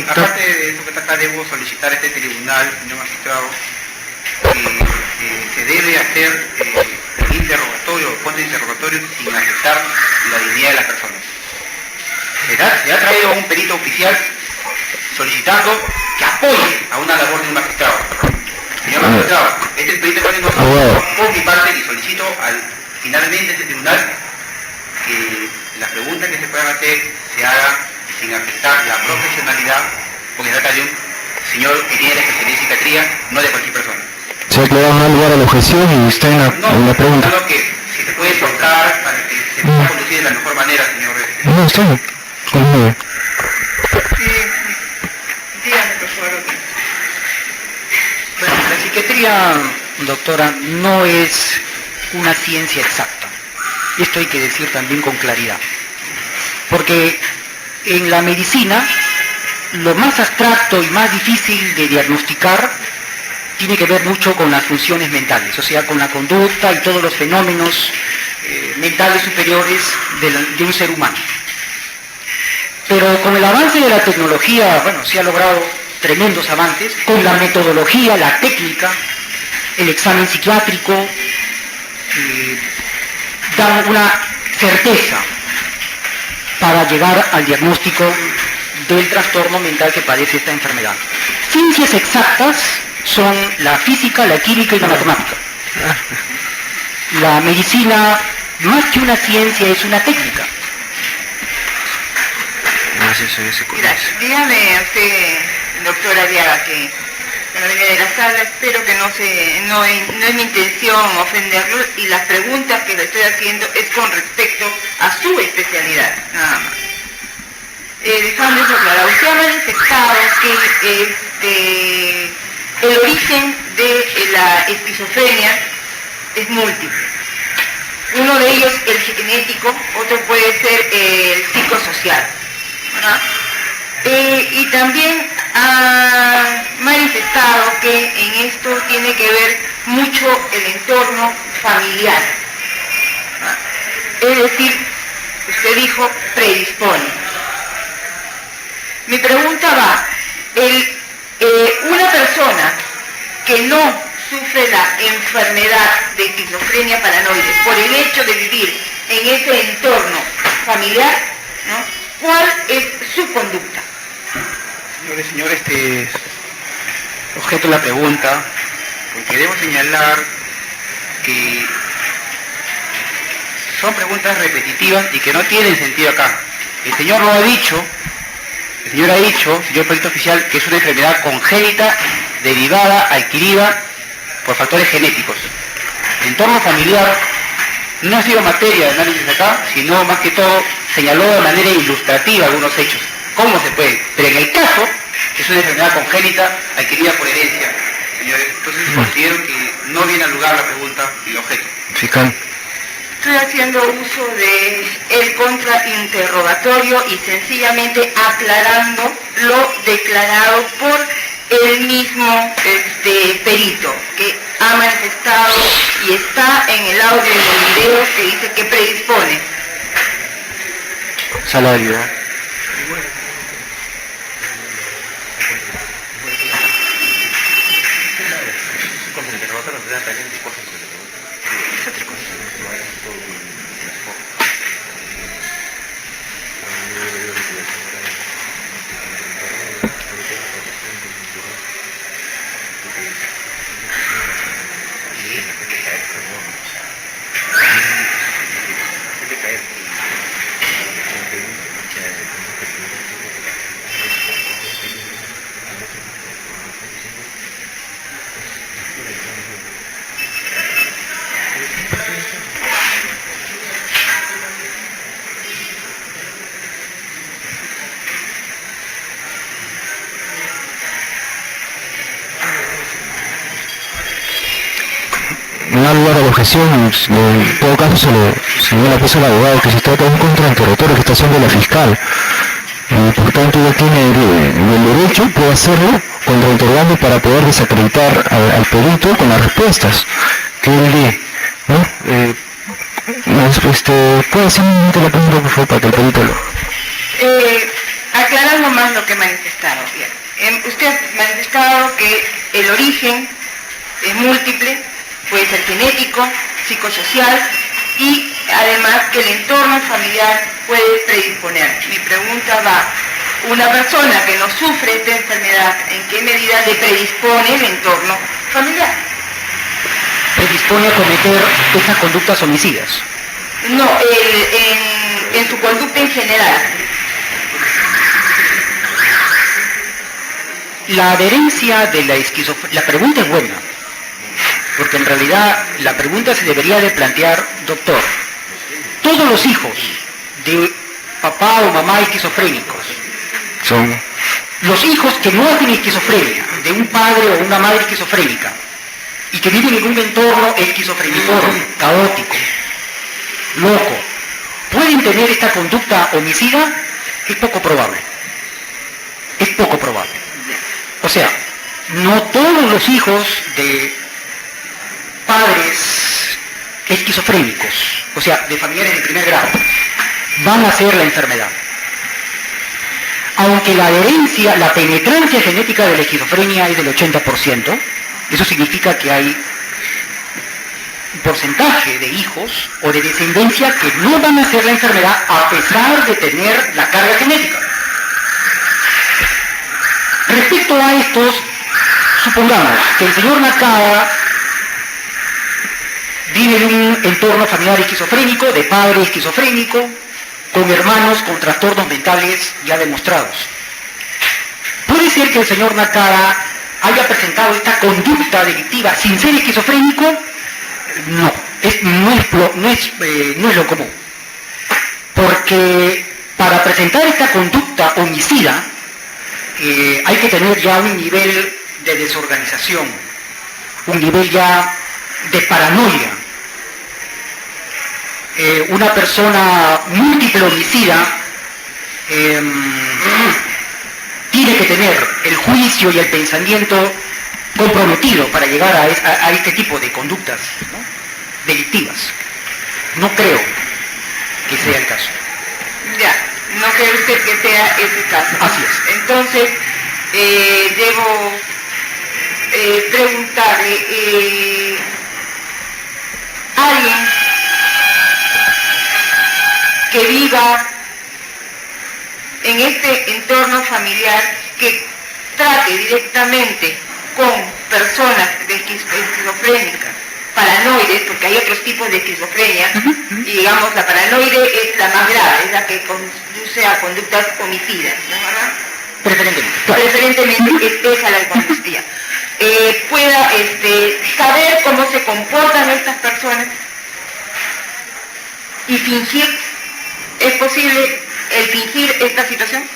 Aparte de eso que acá, debo solicitar a este tribunal, señor magistrado, que se debe hacer interrogatorio o contrainterrogatorio sin afectar la dignidad de las personas. Se ha traído a un perito oficial solicitando que apoye a una labor de un magistrado. Señor magistrado, este perito por mi parte y solicito finalmente a este tribunal que las preguntas que se puedan hacer se hagan sin afectar la profesionalidad, porque se trata de un señor que tiene la especialidad en psiquiatría, no de cualquier persona. Se ha aclarado mal lugar a la objeción y está en la pregunta. No, que si se puede soltar para que se pueda conducir de la mejor manera, señor. No, está bien. Continúe. Dígame, por favor. Bueno, la psiquiatría, doctora, no es una ciencia exacta. Esto hay que decir también con claridad. Porque en la medicina, lo más abstracto y más difícil de diagnosticar tiene que ver mucho con las funciones mentales, o sea, con la conducta y todos los fenómenos mentales superiores de un ser humano. Pero con el avance de la tecnología, bueno, se ha logrado tremendos avances, con la metodología, la técnica, el examen psiquiátrico, dan una certeza para llegar al diagnóstico del trastorno mental que padece esta enfermedad. Ciencias exactas son la física, la química y la matemática. La medicina, más que una ciencia, es una técnica. Mira, dígame a usted, doctor Arriaga, que no viene de la sala, espero que no es mi intención ofenderlo, y las preguntas que le estoy haciendo es con respecto a su especialidad, nada más. Dejando eso claro, usted ha manifestado que el origen de la esquizofrenia es múltiple. Uno de ellos el genético, otro puede ser el psicosocial, ¿verdad? Y también ha manifestado que en esto tiene que ver mucho el entorno familiar, ¿verdad? Es decir, usted dijo predispone. Mi pregunta va, una persona que no sufre la enfermedad de esquizofrenia paranoide por el hecho de vivir en ese entorno familiar, ¿no? ¿Cuál es su conducta? Señor, objeto de la pregunta, porque debo señalar que son preguntas repetitivas y que no tienen sentido acá. El señor lo ha dicho. El señor ha dicho, señor perito oficial, que es una enfermedad congénita, derivada, adquirida por factores genéticos. El entorno familiar no ha sido materia de análisis acá, sino más que todo señaló de manera ilustrativa algunos hechos. ¿Cómo se puede? Pero en el caso, es una enfermedad congénita adquirida por herencia, señores. Entonces considero que no viene al lugar la pregunta y el objeto. Fiscal. Estoy haciendo uso de el contrainterrogatorio y sencillamente aclarando lo declarado por el mismo perito, que ha manifestado y está en el audio y en el video que dice que predispone. Salario. No da lugar a la objeción, en todo caso se le señala pues al abogado que se trata de un contrainterrogatorio que está haciendo la fiscal. Y por tanto ella tiene el derecho, puede hacerlo, contrainterrogando para poder desacreditar al perito con las respuestas que él dé, ¿no? ¿Puede hacer la pregunta, por favor, para que el perito lo... Aclarando más lo que he manifestado. Bien. Usted ha manifestado que el origen es múltiple, puede ser genético, psicosocial y además que el entorno familiar puede predisponer. Mi pregunta va, una persona que no sufre esta enfermedad, ¿en qué medida le predispone el entorno familiar? Predispone a cometer esas conductas homicidas. No, en su conducta en general. La adherencia de la esquizofrenia, la pregunta es buena, porque en realidad la pregunta se debería de plantear, doctor, todos los hijos de papá o mamá esquizofrénicos, Son... los hijos que no hacen esquizofrenia, de un padre o una madre esquizofrénica, y que viven en un entorno esquizofreniforme, caótico, loco, ¿pueden tener esta conducta homicida? Es poco probable. Es poco probable. O sea, no todos los hijos de padres esquizofrénicos, o sea, de familiares de primer grado, van a hacer la enfermedad. Aunque la adherencia, la penetrancia genética de la esquizofrenia es del 80%, eso significa que hay un porcentaje de hijos o de descendencia que no van a hacer la enfermedad a pesar de tener la carga genética. Respecto a estos, supongamos que el señor Nakada vive en un entorno familiar esquizofrénico, de padre esquizofrénico, con hermanos con trastornos mentales ya demostrados. ¿Puede ser que el señor Nakada haya presentado esta conducta delictiva sin ser esquizofrénico? No, no es lo común. Porque para presentar esta conducta homicida hay que tener ya un nivel de desorganización, un nivel ya de paranoia. Una persona múltiple homicida tiene que tener el juicio y el pensamiento comprometido para llegar a este tipo de conductas, ¿no?, delictivas. No creo que sea el caso. Ya, no cree usted que sea ese caso. Así es. Entonces, debo preguntarle, alguien que viva en este entorno familiar, que trate directamente con personas esquizofrénicas, paranoides, porque hay otros tipos de esquizofrenia, y digamos la paranoide es la más grave, es la que conduce a conductas homicidas, ¿no es verdad? Preferentemente. Claro. Preferentemente es esa la conductia. Pueda saber cómo se comportan estas personas y fingir. ¿Es posible el fingir esta situación?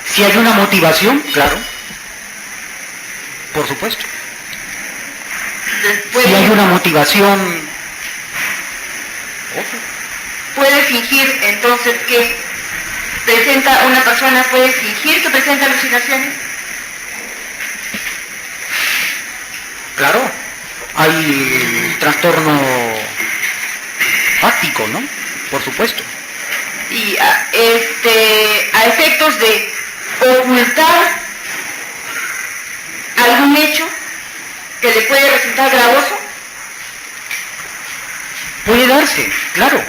Si hay una motivación, claro. Por supuesto. Si hay una motivación... ¿Puede fingir entonces que presenta una persona, puede fingir que presenta alucinaciones? Claro. Hay trastorno fáctico, ¿no? Por supuesto. Y a efectos de ocultar algún hecho que le puede resultar gravoso. Puede darse, claro.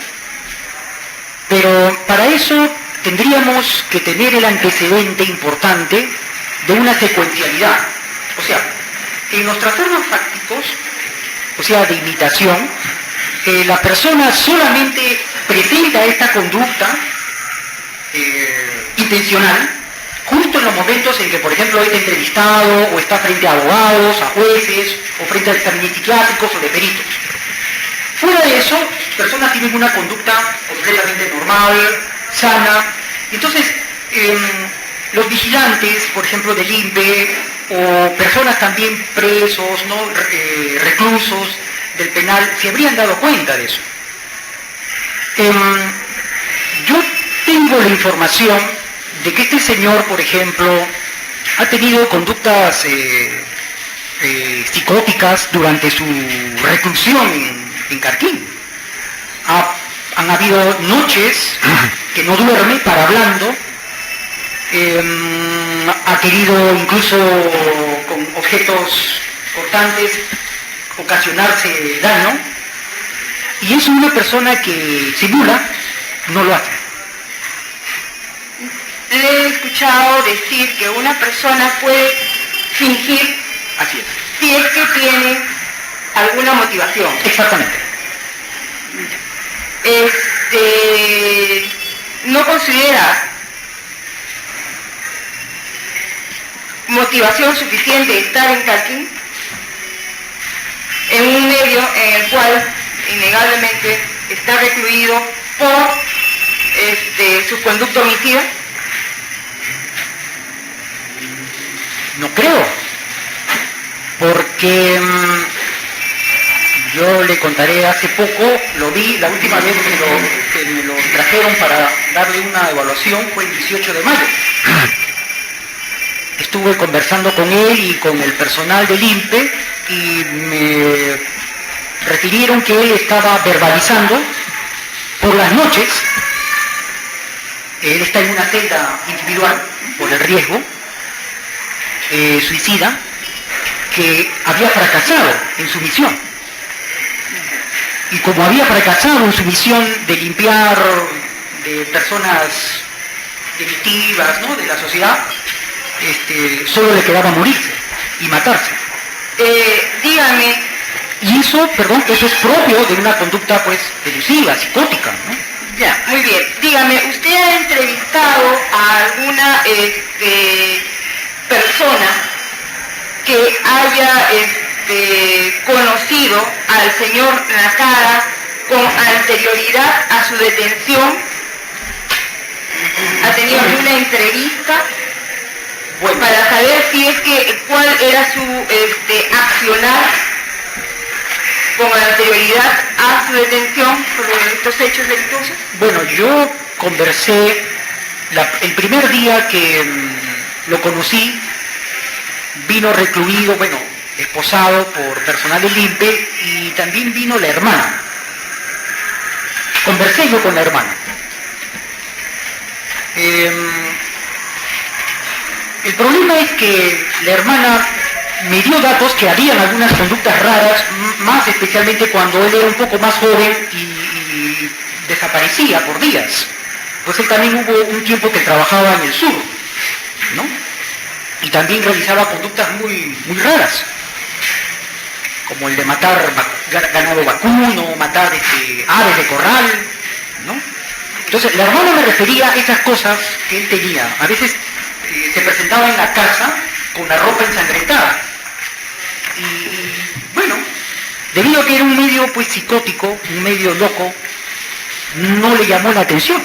Pero para eso tendríamos que tener el antecedente importante de una secuencialidad. O sea, en los trastornos fácticos, o sea, de imitación, la persona solamente presenta esta conducta intencional justo en los momentos en que, por ejemplo, es entrevistado o está frente a abogados, a jueces, o frente a exámenes psiquiátricos o de peritos. Fuera de eso, personas tienen una conducta completamente normal, sana. Entonces, los vigilantes, por ejemplo, del INPE, o personas también presos, ¿no?, reclusos del penal, se habrían dado cuenta de eso. Yo tengo la información de que este señor, por ejemplo, ha tenido conductas psicóticas durante su reclusión en Carquín. Han habido noches que no duerme para hablando. Ha querido incluso con objetos cortantes ocasionarse daño, y es una persona que simula, no lo hace. Le he escuchado decir que una persona puede fingir. Así es. Si es que tiene alguna motivación. Exactamente. No considera motivación suficiente estar en Carquín, en un medio en el cual innegablemente está recluido por su conducta homicida. No creo, porque que yo le contaré hace poco, lo vi, la última vez que me lo trajeron para darle una evaluación fue el 18 de mayo. Estuve conversando con él y con el personal del INPE y me refirieron que él estaba verbalizando por las noches. Él está en una celda individual por el riesgo suicida, que había fracasado en su misión. Y como había fracasado en su misión de limpiar de personas delictivas, ¿no?, de la sociedad, solo le quedaba morirse y matarse. Dígame, Y eso, perdón, eso es propio de una conducta pues delusiva, psicótica, ¿no? ya, muy bien. Dígame, ¿usted ha entrevistado a alguna persona que haya conocido al señor Nakada con anterioridad a su detención? ¿Ha tenido alguna entrevista? Bueno, Para saber si es que cuál era su accionar con anterioridad a su detención por estos hechos delictuosos. bueno, yo conversé el primer día que lo conocí, vino recluido, bueno, esposado por personal del INPE y también vino la hermana. Conversé yo con la hermana. El problema es que la hermana me dio datos que habían algunas conductas raras, más especialmente cuando él era un poco más joven y desaparecía por días. Pues él también hubo un tiempo que trabajaba en el sur, ¿no? Y también realizaba conductas muy raras, como el de matar ganado vacuno, matar aves de corral, ¿no? Entonces la hermana me refería a esas cosas que él tenía. A veces se presentaba en la casa con la ropa ensangrentada. Y bueno, debido a que era un medio pues psicótico, un medio loco, no le llamó la atención.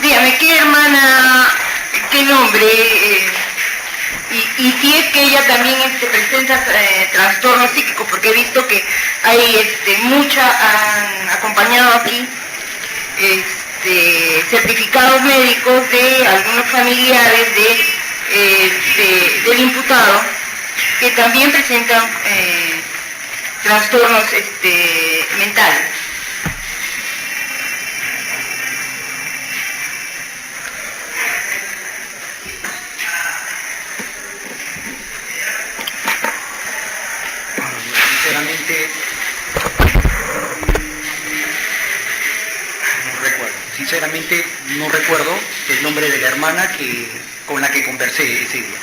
Dígame, ¿qué hermana, qué nombre? Y si es que ella también presenta trastornos psíquicos, porque he visto que hay muchas han acompañado aquí certificados médicos de algunos familiares del imputado que también presentan trastornos mentales. Sinceramente no recuerdo el nombre de la hermana con la que conversé ese día.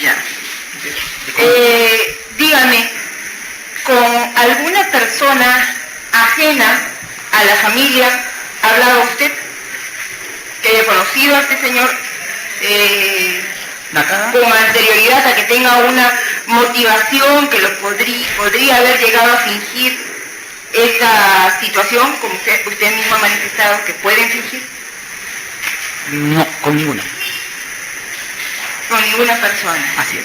Ya. Dígame, ¿con alguna persona ajena a la familia ha hablado usted? ¿Que haya conocido a este señor ¿Nakada? con anterioridad a que tenga una motivación que lo podría haber llegado a fingir esa situación, como usted mismo ha manifestado, que pueden fingir? No, con ninguna. Con ninguna persona. Así es.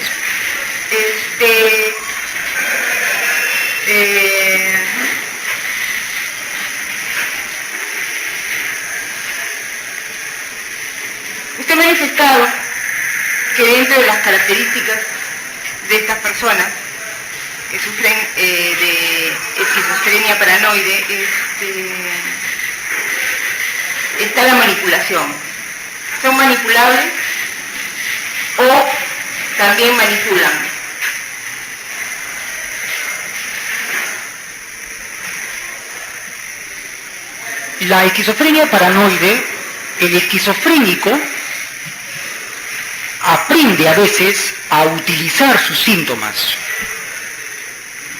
Usted ha manifestado que dentro de las características de estas personas que sufren de esquizofrenia paranoide está la manipulación. ¿Son manipulables o también manipulan? La esquizofrenia paranoide, el esquizofrénico aprende a veces a utilizar sus síntomas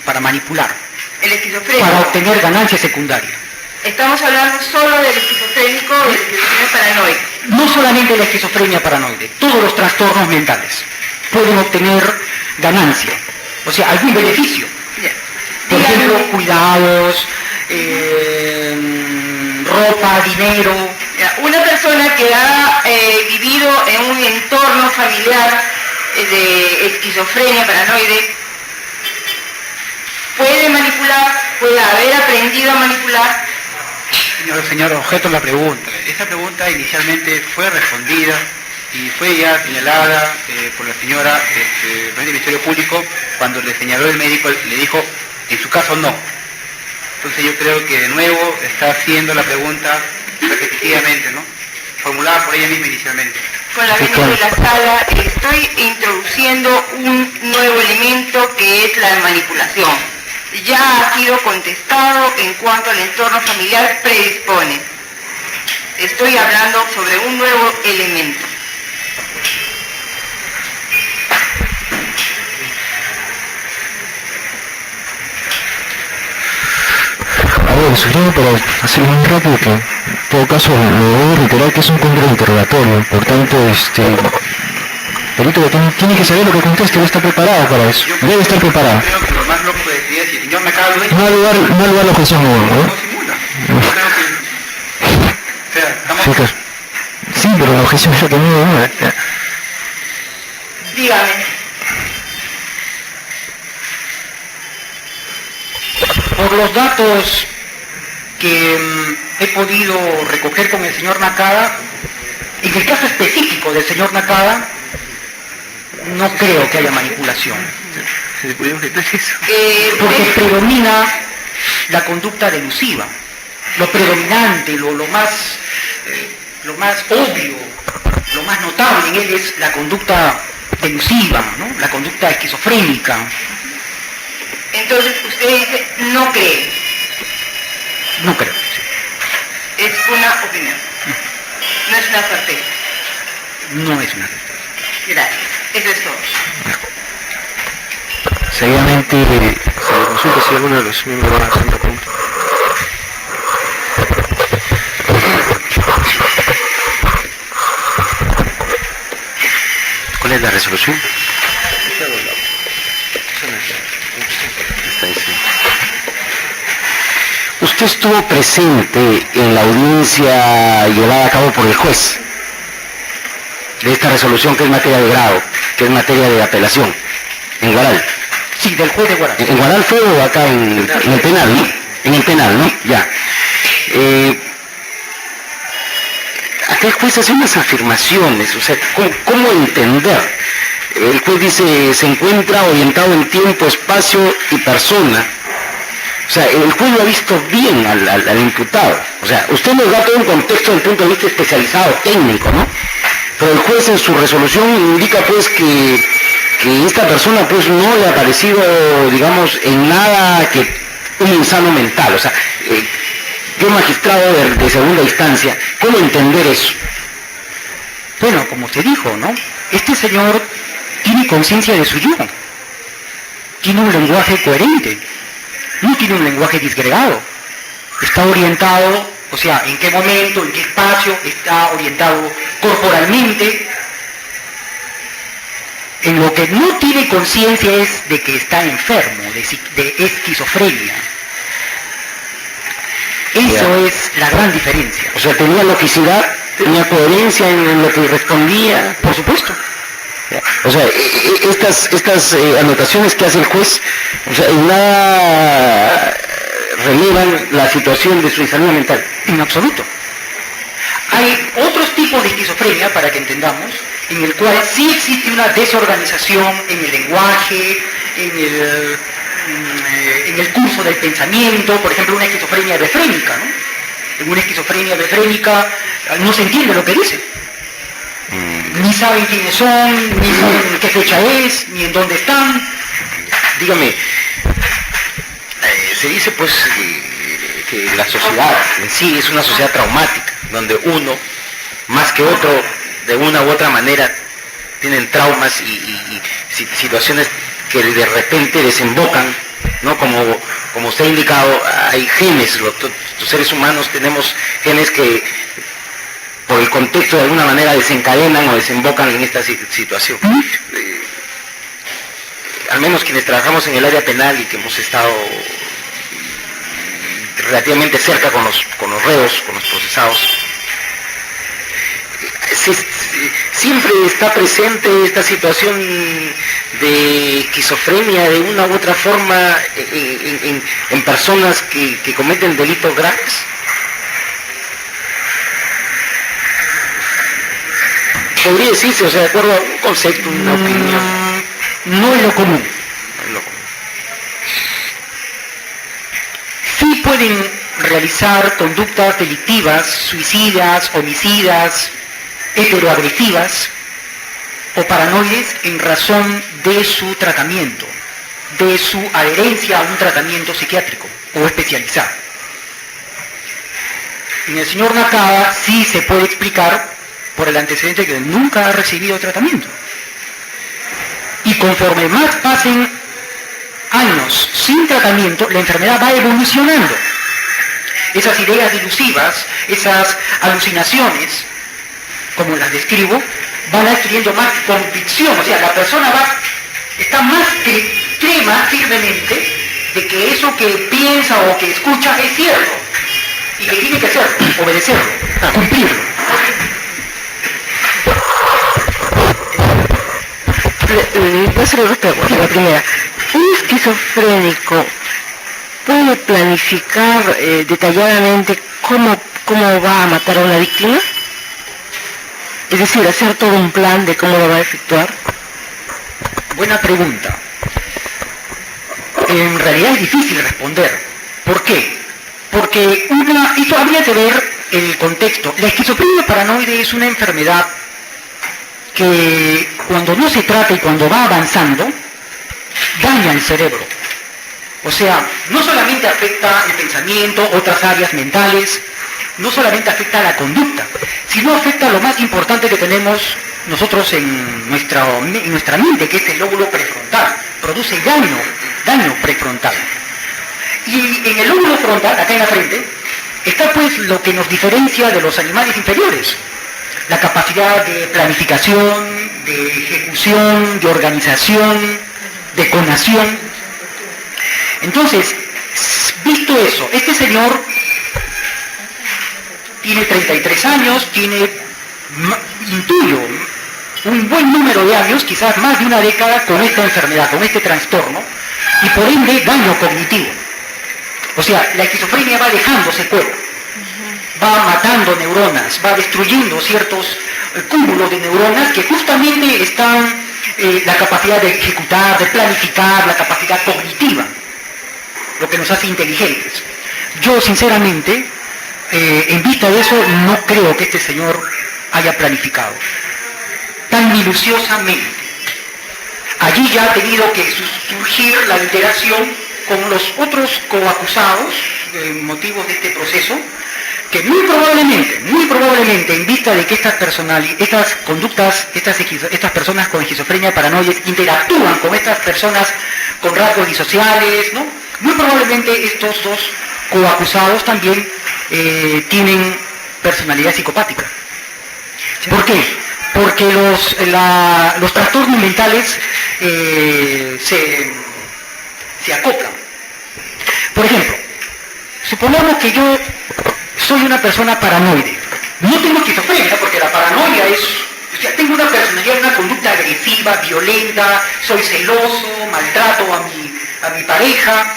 para manipular, El esquizofrénico. para obtener ganancias secundarias. Estamos hablando solo del esquizofrénico o de la esquizofrenia paranoide. No solamente la esquizofrenia paranoide, todos los trastornos mentales pueden obtener ganancia, o sea, algún beneficio. Ya. Por Dígame, ejemplo, cuidados, ropa, dinero. ya, una persona que ha vivido en un entorno familiar de esquizofrenia paranoide puede manipular, puede haber aprendido a manipular. Señor, objeto la pregunta. Esa pregunta inicialmente fue respondida y fue ya señalada por la señora del Ministerio Público cuando le señaló el médico, le dijo, en su caso no. Entonces yo creo que de nuevo está haciendo la pregunta repetitivamente, ¿no? Formulada por ella misma inicialmente. Con la venia de la sala estoy introduciendo un nuevo elemento que es la manipulación. Ya ha sido contestado en cuanto al entorno familiar predispone. Estoy hablando sobre un nuevo elemento. A ver, sugiero para hacerlo muy rápido que en todo caso lo debo reiterar que es un contrainterrogatorio, por tanto perito que tiene que saber lo que conteste, debe estar preparado para eso, debe estar preparado. Yo creo que lo más loco sería si el señor me acaba de No ha lugar la objeción, ¿no? no simula. Yo creo que, o sea, estamos... Sí, claro. Sí, pero la objeción es la que no. Dígame. Por los datos que he podido recoger con el señor Nakada, en el caso específico del señor Nakada, no creo que haya manipulación. Porque predomina la conducta delusiva. Lo predominante, lo más obvio, lo más notable en él es la conducta delusiva, ¿no? La conducta esquizofrénica. Entonces usted dice, no cree. No creo. Sí. Es una opinión. No es una certeza. No es una. Gracias. Eso es todo. Seguidamente se le consulta si alguno de los miembros van a hacer una pregunta. ¿Cuál es la resolución? Está diciendo. Usted estuvo presente en la audiencia llevada a cabo por el juez de esta resolución que es materia de grado, que es materia de apelación, en Guaral. Sí, del juez de Guaral. ¿En Guaral fue o acá en el penal, no? En el penal, ¿no? Ya. Acá el juez hace unas afirmaciones, o sea, ¿cómo entender? El juez dice, se encuentra orientado en tiempo, espacio y persona. O sea, el juez lo ha visto bien al imputado. O sea, usted nos da todo un contexto desde el punto de vista especializado, técnico, ¿no? Pero el juez en su resolución indica pues que esta persona pues no le ha parecido, digamos, en nada que un insano mental. O sea, yo magistrado de segunda instancia, ¿cómo entender eso? Bueno, como se dijo, ¿no? Este señor tiene conciencia de su yo. Tiene un lenguaje coherente. No tiene un lenguaje disgregado. Está orientado, o sea, en qué momento, en qué espacio, está orientado corporalmente. En lo que no tiene conciencia es de que está enfermo, de esquizofrenia. Eso es la gran diferencia. O sea, tenía logicidad, tenía coherencia en lo que respondía. Por supuesto. O sea, estas anotaciones que hace el juez, o sea, en nada relevan la situación de su insanidad mental. En absoluto. Hay otros tipos de esquizofrenia, para que entendamos, en el cual sí existe una desorganización en el lenguaje, en el curso del pensamiento, por ejemplo, una esquizofrenia befrénica, ¿no? En una esquizofrenia befrénica no se entiende lo que dice. Ni saben quiénes son, ni saben qué fecha es, ni en dónde están. Dígame, se dice pues que la sociedad en sí es una sociedad traumática, donde uno, más que otro, de una u otra manera, tienen traumas y situaciones que de repente desembocan, ¿no? Como usted ha indicado, hay genes, los seres humanos tenemos genes que por el contexto de alguna manera desencadenan o desembocan en esta situación. Al menos quienes trabajamos en el área penal y que hemos estado relativamente cerca con los reos, con los procesados, siempre está presente esta situación de esquizofrenia de una u otra forma en personas que cometen delitos graves. Podría decirse, o sea, de acuerdo a un concepto, una opinión. No es lo común. Sí pueden realizar conductas delictivas, suicidas, homicidas, heteroagresivas o paranoides en razón de su tratamiento, de su adherencia a un tratamiento psiquiátrico o especializado. En el señor Nakada sí se puede explicar por el antecedente que nunca ha recibido tratamiento. Y conforme más pasen años sin tratamiento, la enfermedad va evolucionando. Esas ideas dilusivas, esas alucinaciones, como las describo, van adquiriendo más convicción, o sea, la persona está más cree más firmemente de que eso que piensa o que escucha es cierto, y que tiene que hacerlo, obedecerlo, cumplirlo. Voy a hacer dos preguntas. La primera, ¿un esquizofrénico puede planificar detalladamente cómo va a matar a una víctima? Es decir, hacer todo un plan de cómo lo va a efectuar. Buena pregunta. En realidad es difícil responder. ¿Por qué? Porque esto habría que ver el contexto. La esquizofrenia paranoide es una enfermedad que cuando no se trata y cuando va avanzando, daña el cerebro. O sea, no solamente afecta el pensamiento, otras áreas mentales, no solamente afecta la conducta, sino afecta lo más importante que tenemos nosotros en nuestra mente, que es el lóbulo prefrontal. Produce daño prefrontal. Y en el lóbulo frontal, acá en la frente, está pues lo que nos diferencia de los animales inferiores. La capacidad de planificación, de ejecución, de organización, de conación. Entonces, visto eso, este señor tiene 33 años, intuyo, un buen número de años, quizás más de una década con esta enfermedad, con este trastorno, y por ende daño cognitivo. O sea, la esquizofrenia va dejando secuelas. Va matando neuronas, va destruyendo ciertos cúmulos de neuronas que justamente están la capacidad de ejecutar, de planificar, la capacidad cognitiva, lo que nos hace inteligentes. Yo sinceramente, en vista de eso, no creo que este señor haya planificado tan minuciosamente. Allí ya ha tenido que surgir la interacción con los otros coacusados, motivos de este proceso, que muy probablemente, en vista de que estas conductas, estas personas con esquizofrenia paranoides interactúan con estas personas con rasgos disociales, ¿no? Muy probablemente estos dos coacusados también tienen personalidad psicopática. ¿Por qué? Porque los trastornos mentales se acoplan. Por ejemplo, supongamos que yo soy una persona paranoide. No tengo esquizofrenia, porque la paranoia tengo una personalidad, una conducta agresiva, violenta, soy celoso, maltrato a mi pareja.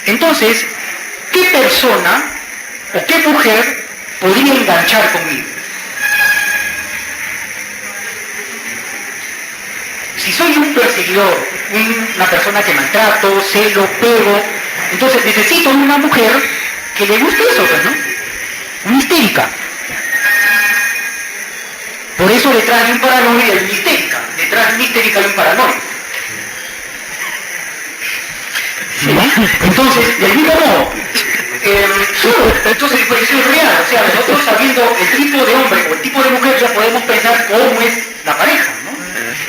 Entonces, ¿qué persona o qué mujer podría enganchar conmigo? Si soy un perseguidor, una persona que maltrato, celo, pego, entonces necesito una mujer que le guste eso, pues, ¿no? Una histérica. Por eso detrás de un paranoide hay una histérica. Detrás de una histérica hay un paranoide. ¿Sí? Entonces, del mismo modo, entonces pues eso es real. O sea, nosotros sabiendo el tipo de hombre o el tipo de mujer ya podemos pensar cómo es la pareja, ¿no?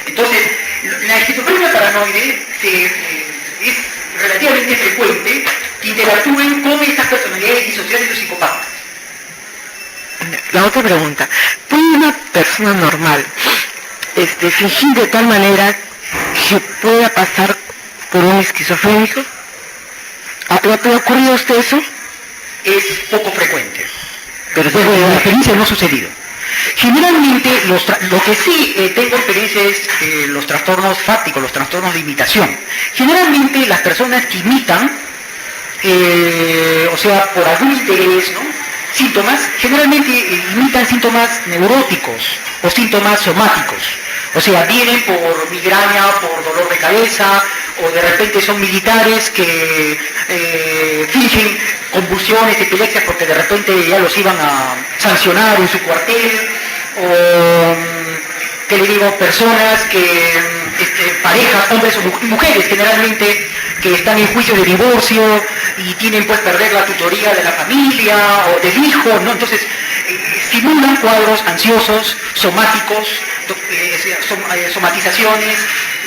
Entonces, la esquizofrenia paranoide es relativamente frecuente que interactúen con estas personalidades disociales o psicopáticas. La otra pregunta, ¿puede una persona normal fingir de tal manera que pueda pasar por un esquizofrénico? ¿Le ha ocurrido a usted eso? Es poco frecuente. Pero desde mi experiencia no ha sucedido. Generalmente, lo que sí tengo experiencia es los trastornos fácticos, los trastornos de imitación. Generalmente las personas que imitan, o sea, por algún interés, ¿no? Síntomas, generalmente imitan síntomas neuróticos o síntomas somáticos. O sea, vienen por migraña, por dolor de cabeza, o de repente son militares que fingen convulsiones, epilepsias, porque de repente ya los iban a sancionar en su cuartel, o, ¿qué le digo?, personas que, parejas, hombres o mujeres generalmente, que están en juicio de divorcio y tienen pues perder la tutoría de la familia o del hijo, ¿no? Entonces, simulan cuadros ansiosos, somáticos, somatizaciones,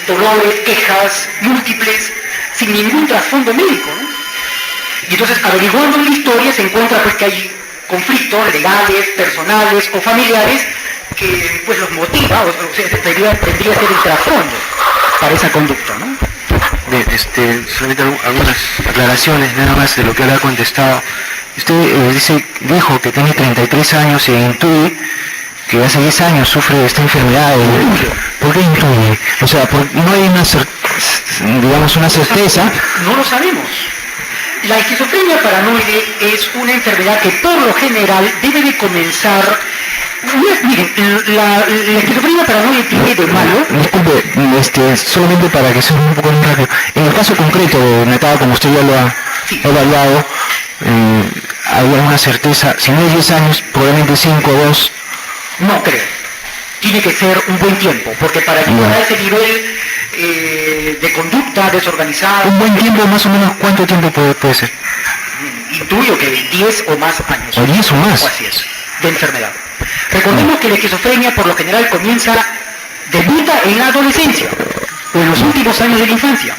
dolores, quejas múltiples, sin ningún trasfondo médico, ¿no? Y entonces, averiguando la historia, se encuentra pues que hay conflictos legales, personales o familiares que pues los motiva, o sea, tendría ser el trasfondo para esa conducta, ¿no? Solamente algunas aclaraciones nada más de lo que él ha contestado. Usted dijo que tiene 33 años e intuye que hace 10 años sufre esta enfermedad. ¿Por qué intuye? O sea, no hay una certeza. No lo sabemos. La esquizofrenia paranoide es una enfermedad que por lo general debe de comenzar. Miren, la esquizofrenia paranoide tiene de malo. Disculpe, solamente para que sea un poco más rápido. En el caso concreto de Nataba, como usted ya lo ha evaluado, ¿hay alguna certeza? Si no es 10 años, probablemente 5 o 2. No creo. Tiene que ser un buen tiempo, porque para llegar a ese nivel de conducta desorganizada... Un buen tiempo, más o menos, ¿cuánto tiempo puede ser? Intuyo que 10 o más años. ¿O 10 o más? O así es, de enfermedad. Recordemos que la esquizofrenia por lo general debuta en la adolescencia, o en los últimos años de la infancia.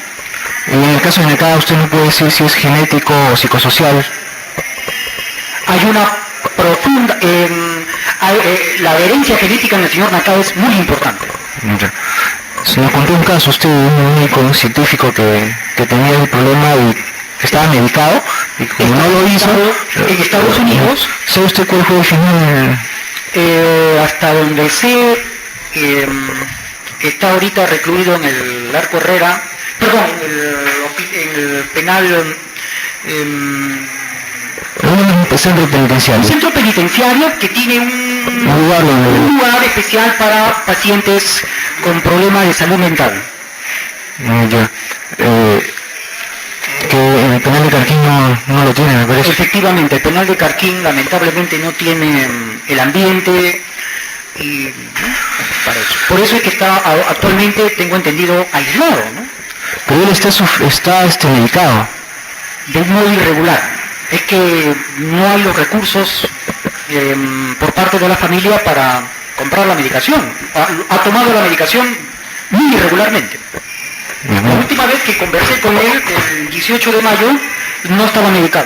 En el caso de Nakada, usted no puede decir si es genético o psicosocial. Hay una profunda... la herencia genética en el señor Nakada es muy importante. Se nos contó un caso, usted, un médico, un científico que tenía el problema y que estaba medicado, y como no lo hizo... En Estados Unidos... ¿Sabe usted cuál fue el final? Hasta donde sé, está ahorita recluido en el Arco Herrera, perdón, en el penal... Un centro penitenciario. Un centro penitenciario que tiene un lugar especial para pacientes con problemas de salud mental. Que el penal de Carquín no lo tiene, me parece. Efectivamente, el penal de Carquín lamentablemente no tiene el ambiente y para eso. Por eso es que está actualmente, tengo entendido, aislado, ¿no? Pero él está medicado. De un modo irregular. Es que no hay los recursos por parte de la familia para comprar la medicación. Ha tomado la medicación muy irregularmente. La última vez que conversé con él, el 18 de mayo, no estaba medicado.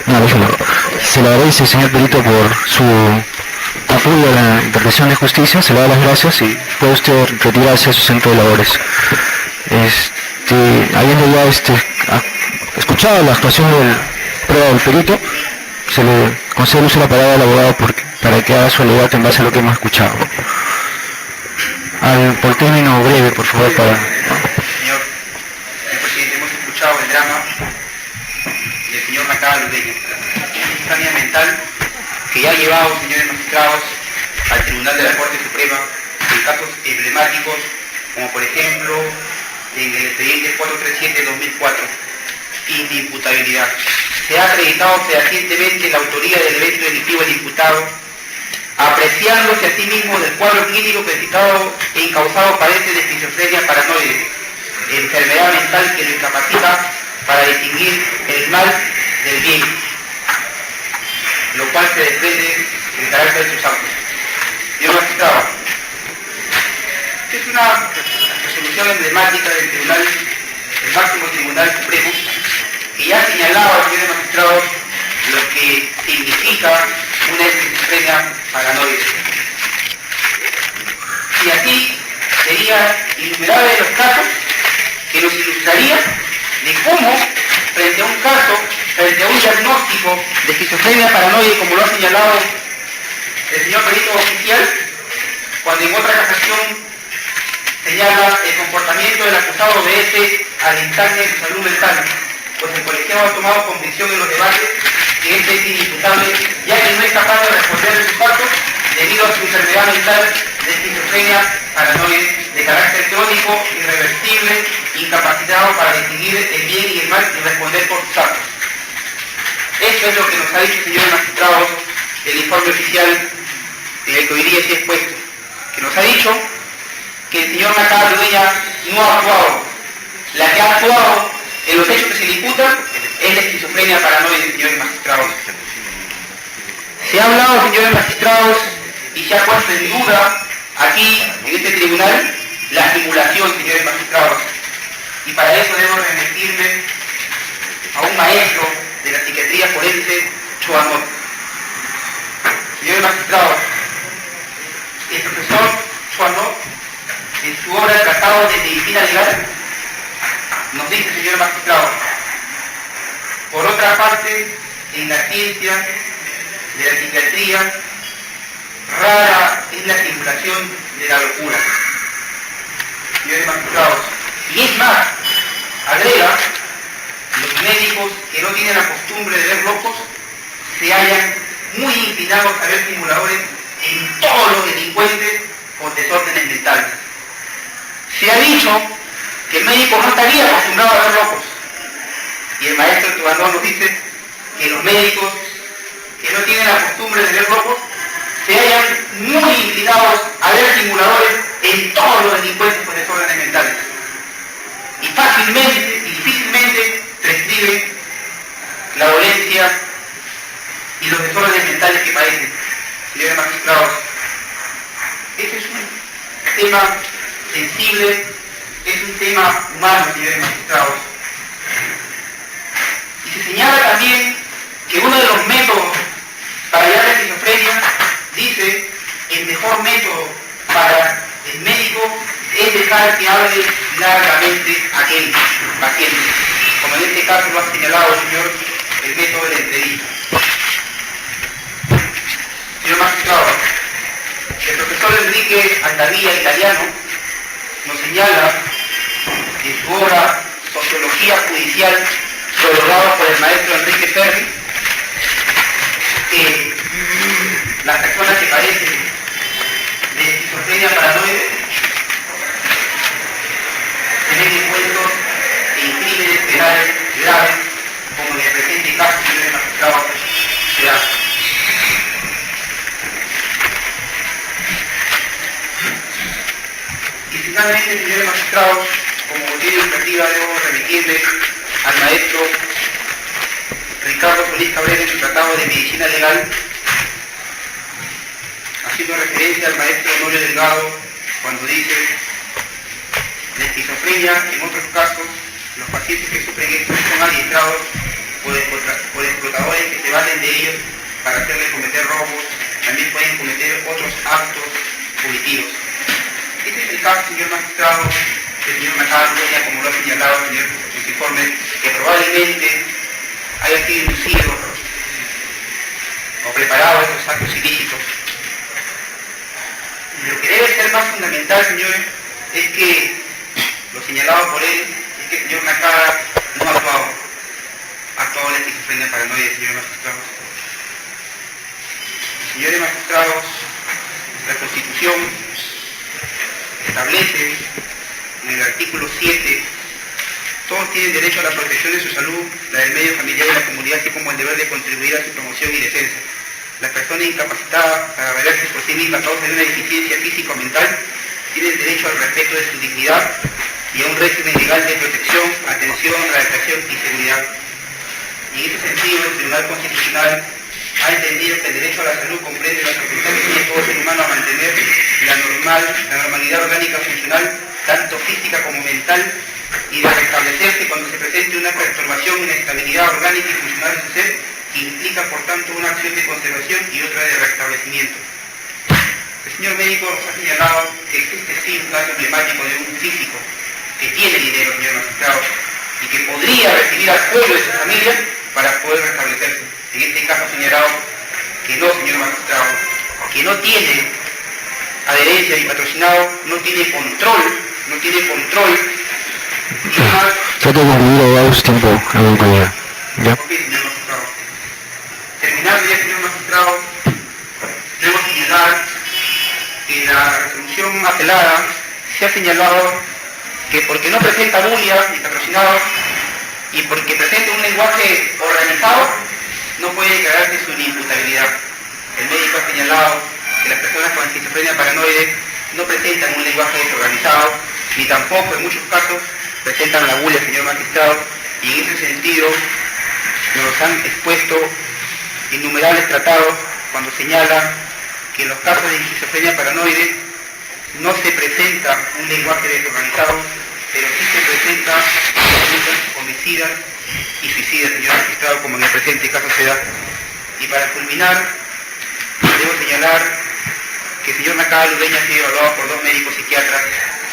No, déjalo. Se le agradece, señor Perito, por su apoyo a la intervención de justicia. Se le da las gracias y puede usted retirarse a su centro de labores. Habiendo ya escuchado la actuación del perito, se le concede el uso de la palabra al abogado para que haga su alegato en base a lo que hemos escuchado. Por término breve, por favor, para... Señor presidente, hemos escuchado el drama del señor Nakada Ludeño, una extraña mental que ya ha llevado, señores magistrados, al Tribunal de la Corte Suprema en casos emblemáticos, como por ejemplo en el expediente 437-2004, inimputabilidad. Se ha acreditado fehacientemente la autoría del evento delictivo del imputado, apreciándose a sí mismo del cuadro clínico que el citado e incausado padece de esquizofrenia paranoide, enfermedad mental que lo incapacita para distinguir el mal del bien, lo cual se desprende del carácter de sus actos. Señor magistrado, es una resolución emblemática del máximo Tribunal Supremo, que ya señalaba, señores magistrados, lo que significa una esquizofrenia paranoide. Y así serían innumerables los casos que nos ilustraría de cómo, frente a un caso, frente a un diagnóstico de esquizofrenia paranoide, como lo ha señalado el señor perito oficial, cuando en otra casación señala el comportamiento del acusado obedece al dictamen de su salud mental, pues el colegiado ha tomado convicción en los debates que este es inimputable, ya que no es capaz de responder de sus actos debido a su enfermedad mental de esquizofrenia paranoide de carácter crónico, irreversible, incapacitado para distinguir el bien y el mal y responder por sus actos. Esto es lo que nos ha dicho, señores magistrados, el informe oficial en el que hoy día se ha expuesto, que nos ha dicho que el señor Nacada Ludeña no ha actuado. La que ha actuado en los hechos que se le imputan es la esquizofrenia paranoide, señores magistrados. Se ha hablado, señores magistrados, y se ha puesto en duda aquí, en este tribunal, la simulación, señores magistrados. Y para eso debo remitirme a un maestro de la psiquiatría forense, Choamot. Señores magistrados, el profesor Choamot, en su obra de Tratado de Medicina Legal, nos dice, señor magistrado, por otra parte, en la ciencia de la psiquiatría, rara es la simulación de la locura. Señores magistrados, y es más, agrega, los médicos que no tienen la costumbre de ver locos se hallan muy inclinados a ver simuladores en todos los delincuentes con desórdenes mentales. Se ha dicho que el médico no estaría acostumbrado a ver locos. Y el maestro Tubandón nos dice que los médicos que no tienen la costumbre de ver locos se hallan muy inclinados a ver simuladores en todos los delincuentes con desórdenes mentales. Y fácilmente y difícilmente prescriben la dolencia y los desórdenes mentales que padecen. Señores magistrados, este es un tema sensible, es un tema humano, señores magistrados. Y se señala también que uno de los métodos para hallar la esquizofrenia, dice, el mejor método para el médico es dejar que hable largamente a aquel paciente, como en este caso lo ha señalado, señor, el método de la entrevista. Señor magistrado, el profesor Enrique Aldavía, italiano, nos señala en su obra Sociología Judicial, prologado por el maestro Enrique Ferri, que las personas que padecen de esquizofrenia paranoide se ven envueltos en crímenes penales graves, como en el presente caso, señores magistrados, se da. Y finalmente, señores magistrados, como motivo educativa debo remitirme al maestro Ricardo Solís Cabrera en su Tratado de Medicina Legal, haciendo referencia al maestro Honorio Delgado cuando dice: la esquizofrenia, en otros casos, los pacientes que sufren esto son adiestrados por explotadores que se valen de ellos para hacerles cometer robos, también pueden cometer otros actos punitivos. Este es el caso, señor magistrado, del señor Nacada Ludeña, como lo ha señalado el señor en su informe, que probablemente haya sido inducido o preparado a estos actos ilícitos. Y lo que debe ser más fundamental, señores, es que lo señalado por él es que el señor Nacada no ha actuado en la esquizofrenia paranoide, señores magistrados. Señores magistrados, la Constitución establece en el artículo 7: todos tienen derecho a la protección de su salud, la del medio familiar y la comunidad, así como el deber de contribuir a su promoción y defensa. Las personas incapacitadas para valerse por sí mismas a causa de una deficiencia física o mental tienen derecho al respeto de su dignidad y a un régimen legal de protección, atención, redactación y seguridad. Y en ese sentido, el Tribunal Constitucional ha entendido que el derecho a la salud comprende la protección que tiene todo ser humano a mantener la normalidad orgánica funcional, tanto física como mental, y de restablecerse cuando se presente una perturbación en la estabilidad orgánica y funcional de su ser, que implica por tanto una acción de conservación y otra de restablecimiento. El señor médico nos ha señalado que existe sí un caso emblemático de un físico que tiene dinero, señor magistrado, y que podría recibir apoyo de su familia para poder restablecerse. En este caso ha señalado que no, señor magistrado. que no tiene adherencia y patrocinado, no tiene control. Y además, Trata de concluir, abogado, su tiempo ha concluido. ¿Ya? ok, señor magistrado. Terminando ya, señor magistrado, debo señalar que la resolución apelada se ha señalado que porque no presenta bulia ni patrocinado y porque presenta un lenguaje organizado, no puede declararse su inimputabilidad. El médico ha señalado que las personas con esquizofrenia paranoide no presentan un lenguaje desorganizado, ni tampoco en muchos casos presentan la bulia, señor magistrado, y en ese sentido nos han expuesto innumerables tratados cuando señala que en los casos de esquizofrenia paranoide no se presenta un lenguaje desorganizado, pero sí se presenta conductas homicidas y suicidas, señor magistrado, como en el presente caso se da. Y para culminar, debo señalar que el señor Nakada Ludeña ha sido evaluado por 2 médicos psiquiatras,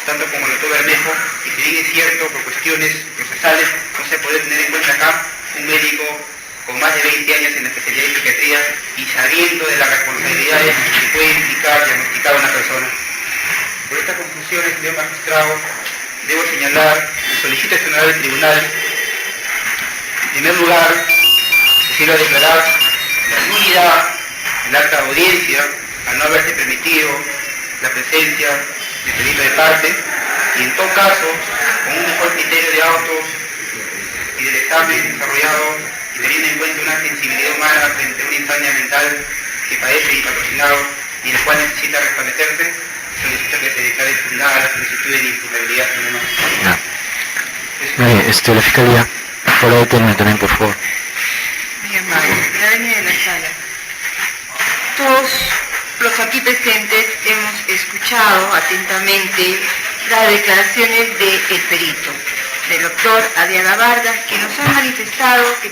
tanto como el doctor Bermejo, y si bien es cierto, por cuestiones procesales, no se puede tener en cuenta acá un médico con más de 20 años en la especialidad de psiquiatría y sabiendo de las responsabilidades que puede implicar diagnosticar a una persona. Por estas conclusiones, señor magistrado, debo señalar y solicito este honorable tribunal, en primer lugar, se sirva a declarar la nulidad del acta de audiencia al no haberse permitido la presencia del perito de parte y en todo caso, con un mejor criterio de autos y del examen desarrollado y teniendo en cuenta una sensibilidad humana frente a una insomnia mental que padece y patrocinado y el cual necesita restablecerse, solicito que se declare fundada la solicitud de inimputabilidad, señor magistrado. La Fiscalía, por la determinación también, por favor. Bien, la dueña de la sala. Todos los aquí presentes hemos escuchado atentamente las declaraciones del perito, del doctor Adiaga Vargas, que nos ha manifestado que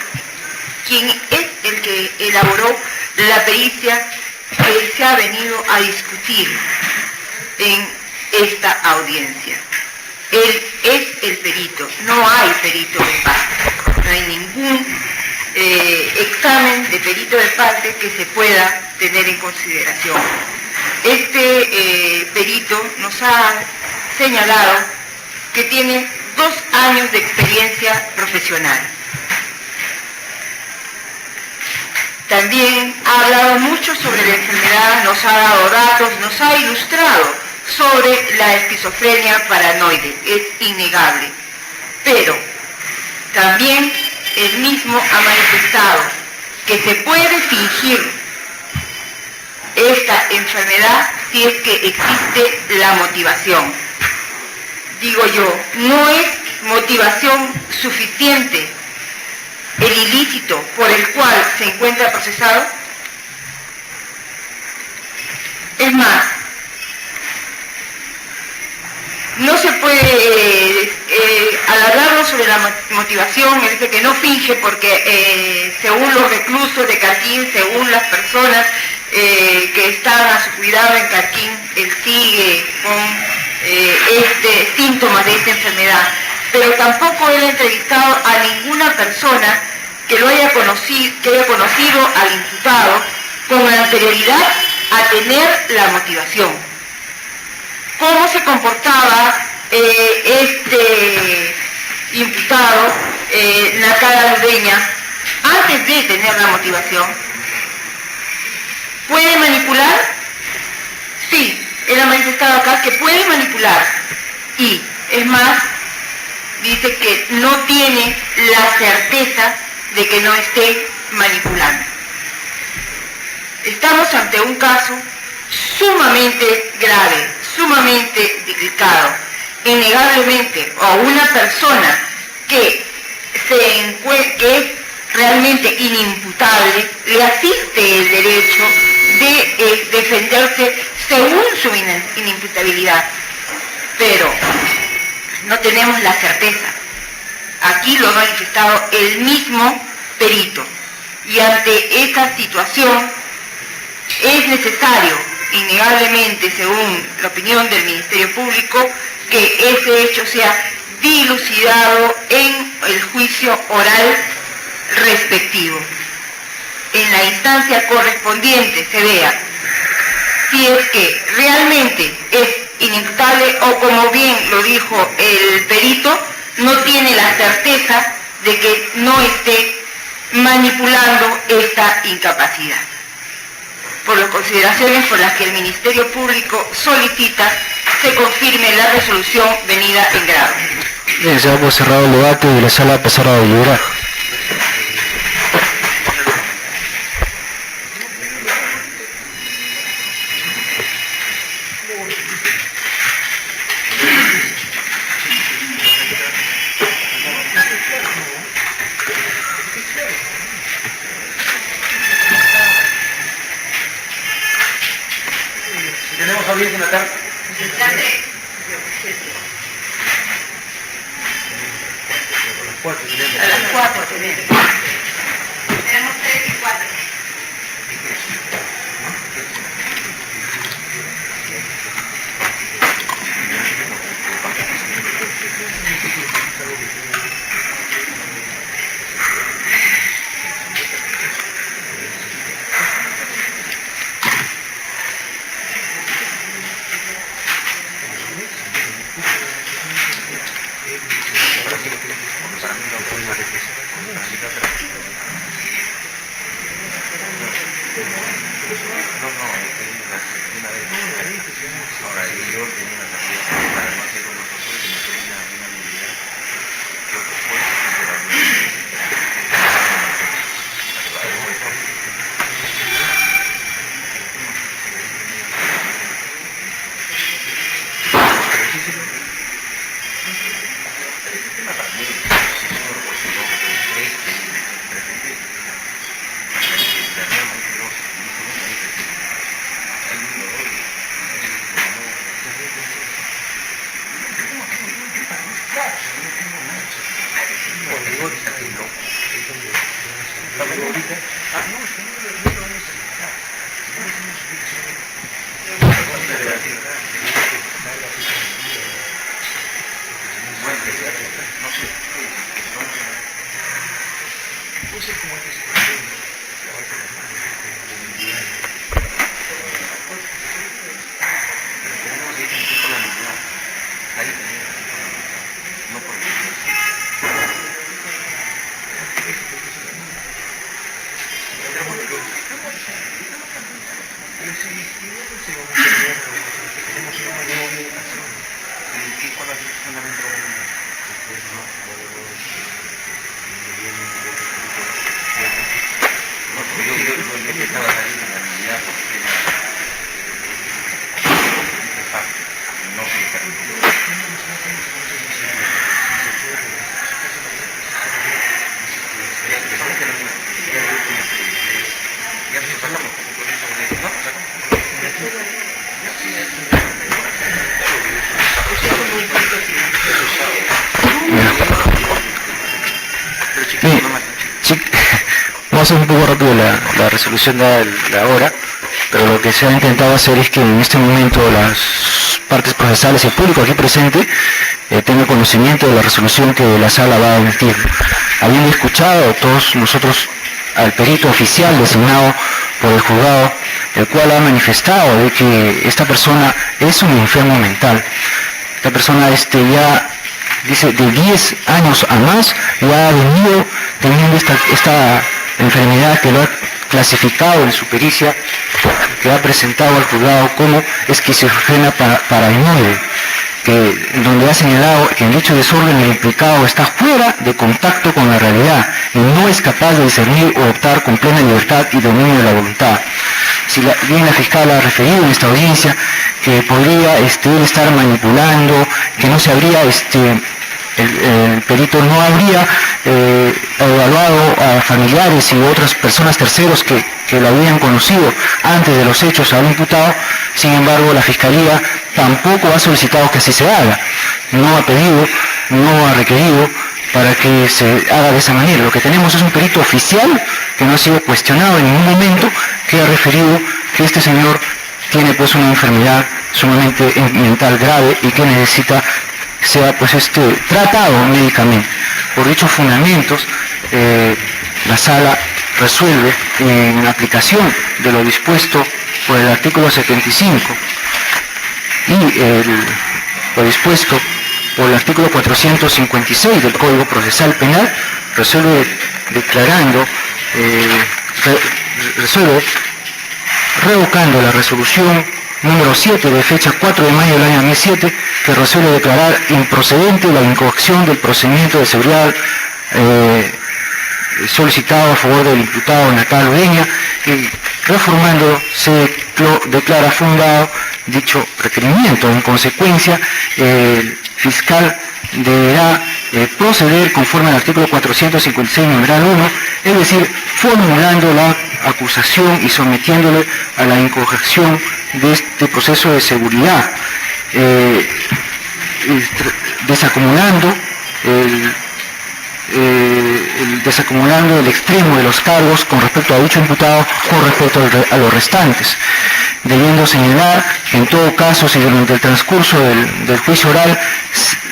quien es el que elaboró la pericia que se ha venido a discutir en esta audiencia. Él es el perito, no hay perito de parte, no hay ningún examen de perito de parte que se pueda tener en consideración. Este perito nos ha señalado que tiene 2 años de experiencia profesional. También ha hablado mucho sobre la enfermedad, nos ha dado datos, nos ha ilustrado sobre la esquizofrenia paranoide, es innegable. Pero también él mismo ha manifestado que se puede fingir esta enfermedad si es que existe la motivación. Digo yo, no es motivación suficiente el ilícito por el cual se encuentra procesado. Es más, no se puede alargarlo sobre la motivación. Él dice que no finge porque según los reclusos de Carquín, según las personas que están a su cuidado en Carquín, él sigue con síntomas de esta enfermedad. Pero tampoco él ha entrevistado a ninguna persona que lo haya conocido al imputado con anterioridad a tener la motivación. ¿Cómo se comportaba este imputado, Nakada Ludeña, antes de tener la motivación? ¿Puede manipular? Sí, él ha manifestado acá que puede manipular. Y, es más, dice que no tiene la certeza de que no esté manipulando. Estamos ante un caso sumamente grave, sumamente delicado. Innegablemente, a una persona que es realmente inimputable, le asiste el derecho de defenderse según su inimputabilidad. Pero no tenemos la certeza. Aquí lo ha manifestado el mismo perito. Y ante esta situación es necesario, innegablemente, según la opinión del Ministerio Público, que ese hecho sea dilucidado en el juicio oral respectivo. En la instancia correspondiente se vea si es que realmente es inimputable o, como bien lo dijo el perito, no tiene la certeza de que no esté manipulando esta incapacidad. Por las consideraciones por las que el Ministerio Público solicita se confirme la resolución venida en grado. Bien, se ha por cerrado el debate y la sala pasará a deliberar. ¿Tenemos audiencia en la tarde? A las 4 tenemos. Tenemos 3 y 4. Ahora ellos tienen una salida para no hacerlo nosotros y nosotros una habilidad que otros pueden Vamos a hacer un poco rápido la resolución de la hora, pero lo que se ha intentado hacer es que en este momento las partes procesales y el público aquí presente tenga conocimiento de la resolución que la sala va a emitir. Habiendo escuchado todos nosotros al perito oficial designado por el juzgado, el cual ha manifestado de que esta persona es un enfermo mental. Esta persona ya dice de 10 años a más ya ha venido teniendo esta enfermedad que lo ha clasificado en su pericia, que ha presentado al juzgado como esquizofrenia paranoide, donde ha señalado que en dicho desorden el implicado está fuera de contacto con la realidad y no es capaz de discernir o optar con plena libertad y dominio de la voluntad. Si bien la fiscal ha referido en esta audiencia que podría él estar manipulando, que no se habría el perito no habría evaluado a familiares y otras personas terceros que lo habían conocido antes de los hechos al imputado. Sin embargo, la Fiscalía tampoco ha solicitado que así se haga, no ha pedido, no ha requerido para que se haga de esa manera. Lo que tenemos es un perito oficial que no ha sido cuestionado en ningún momento, que ha referido que este señor tiene pues una enfermedad sumamente mental grave y que necesita sea tratado médicamente. Por dichos fundamentos, la sala resuelve en aplicación de lo dispuesto por el artículo 75 y lo dispuesto por el artículo 456 del Código Procesal Penal, resuelve revocando la resolución número 7 de fecha 4 de mayo del año 2007, que resuelve declarar improcedente la incoacción del procedimiento de seguridad solicitado a favor del imputado Natal Ureña, y reformando se declara fundado dicho requerimiento. En consecuencia, el fiscal deberá proceder conforme al artículo 456 numeral 1, es decir, formulando la acusación y sometiéndole a la incoación de este proceso de seguridad, desacumulando el extremo de los cargos con respecto a dicho imputado con respecto a los restantes, debiendo señalar que en todo caso, si durante el transcurso del juicio oral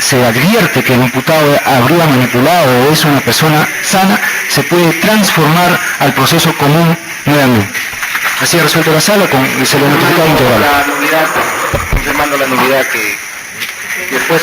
se advierte que el imputado habría manipulado o es una persona sana, se puede transformar al proceso común nuevamente. Así ha resuelto la sala y se le notifica integral. Confirmando la nulidad que el juez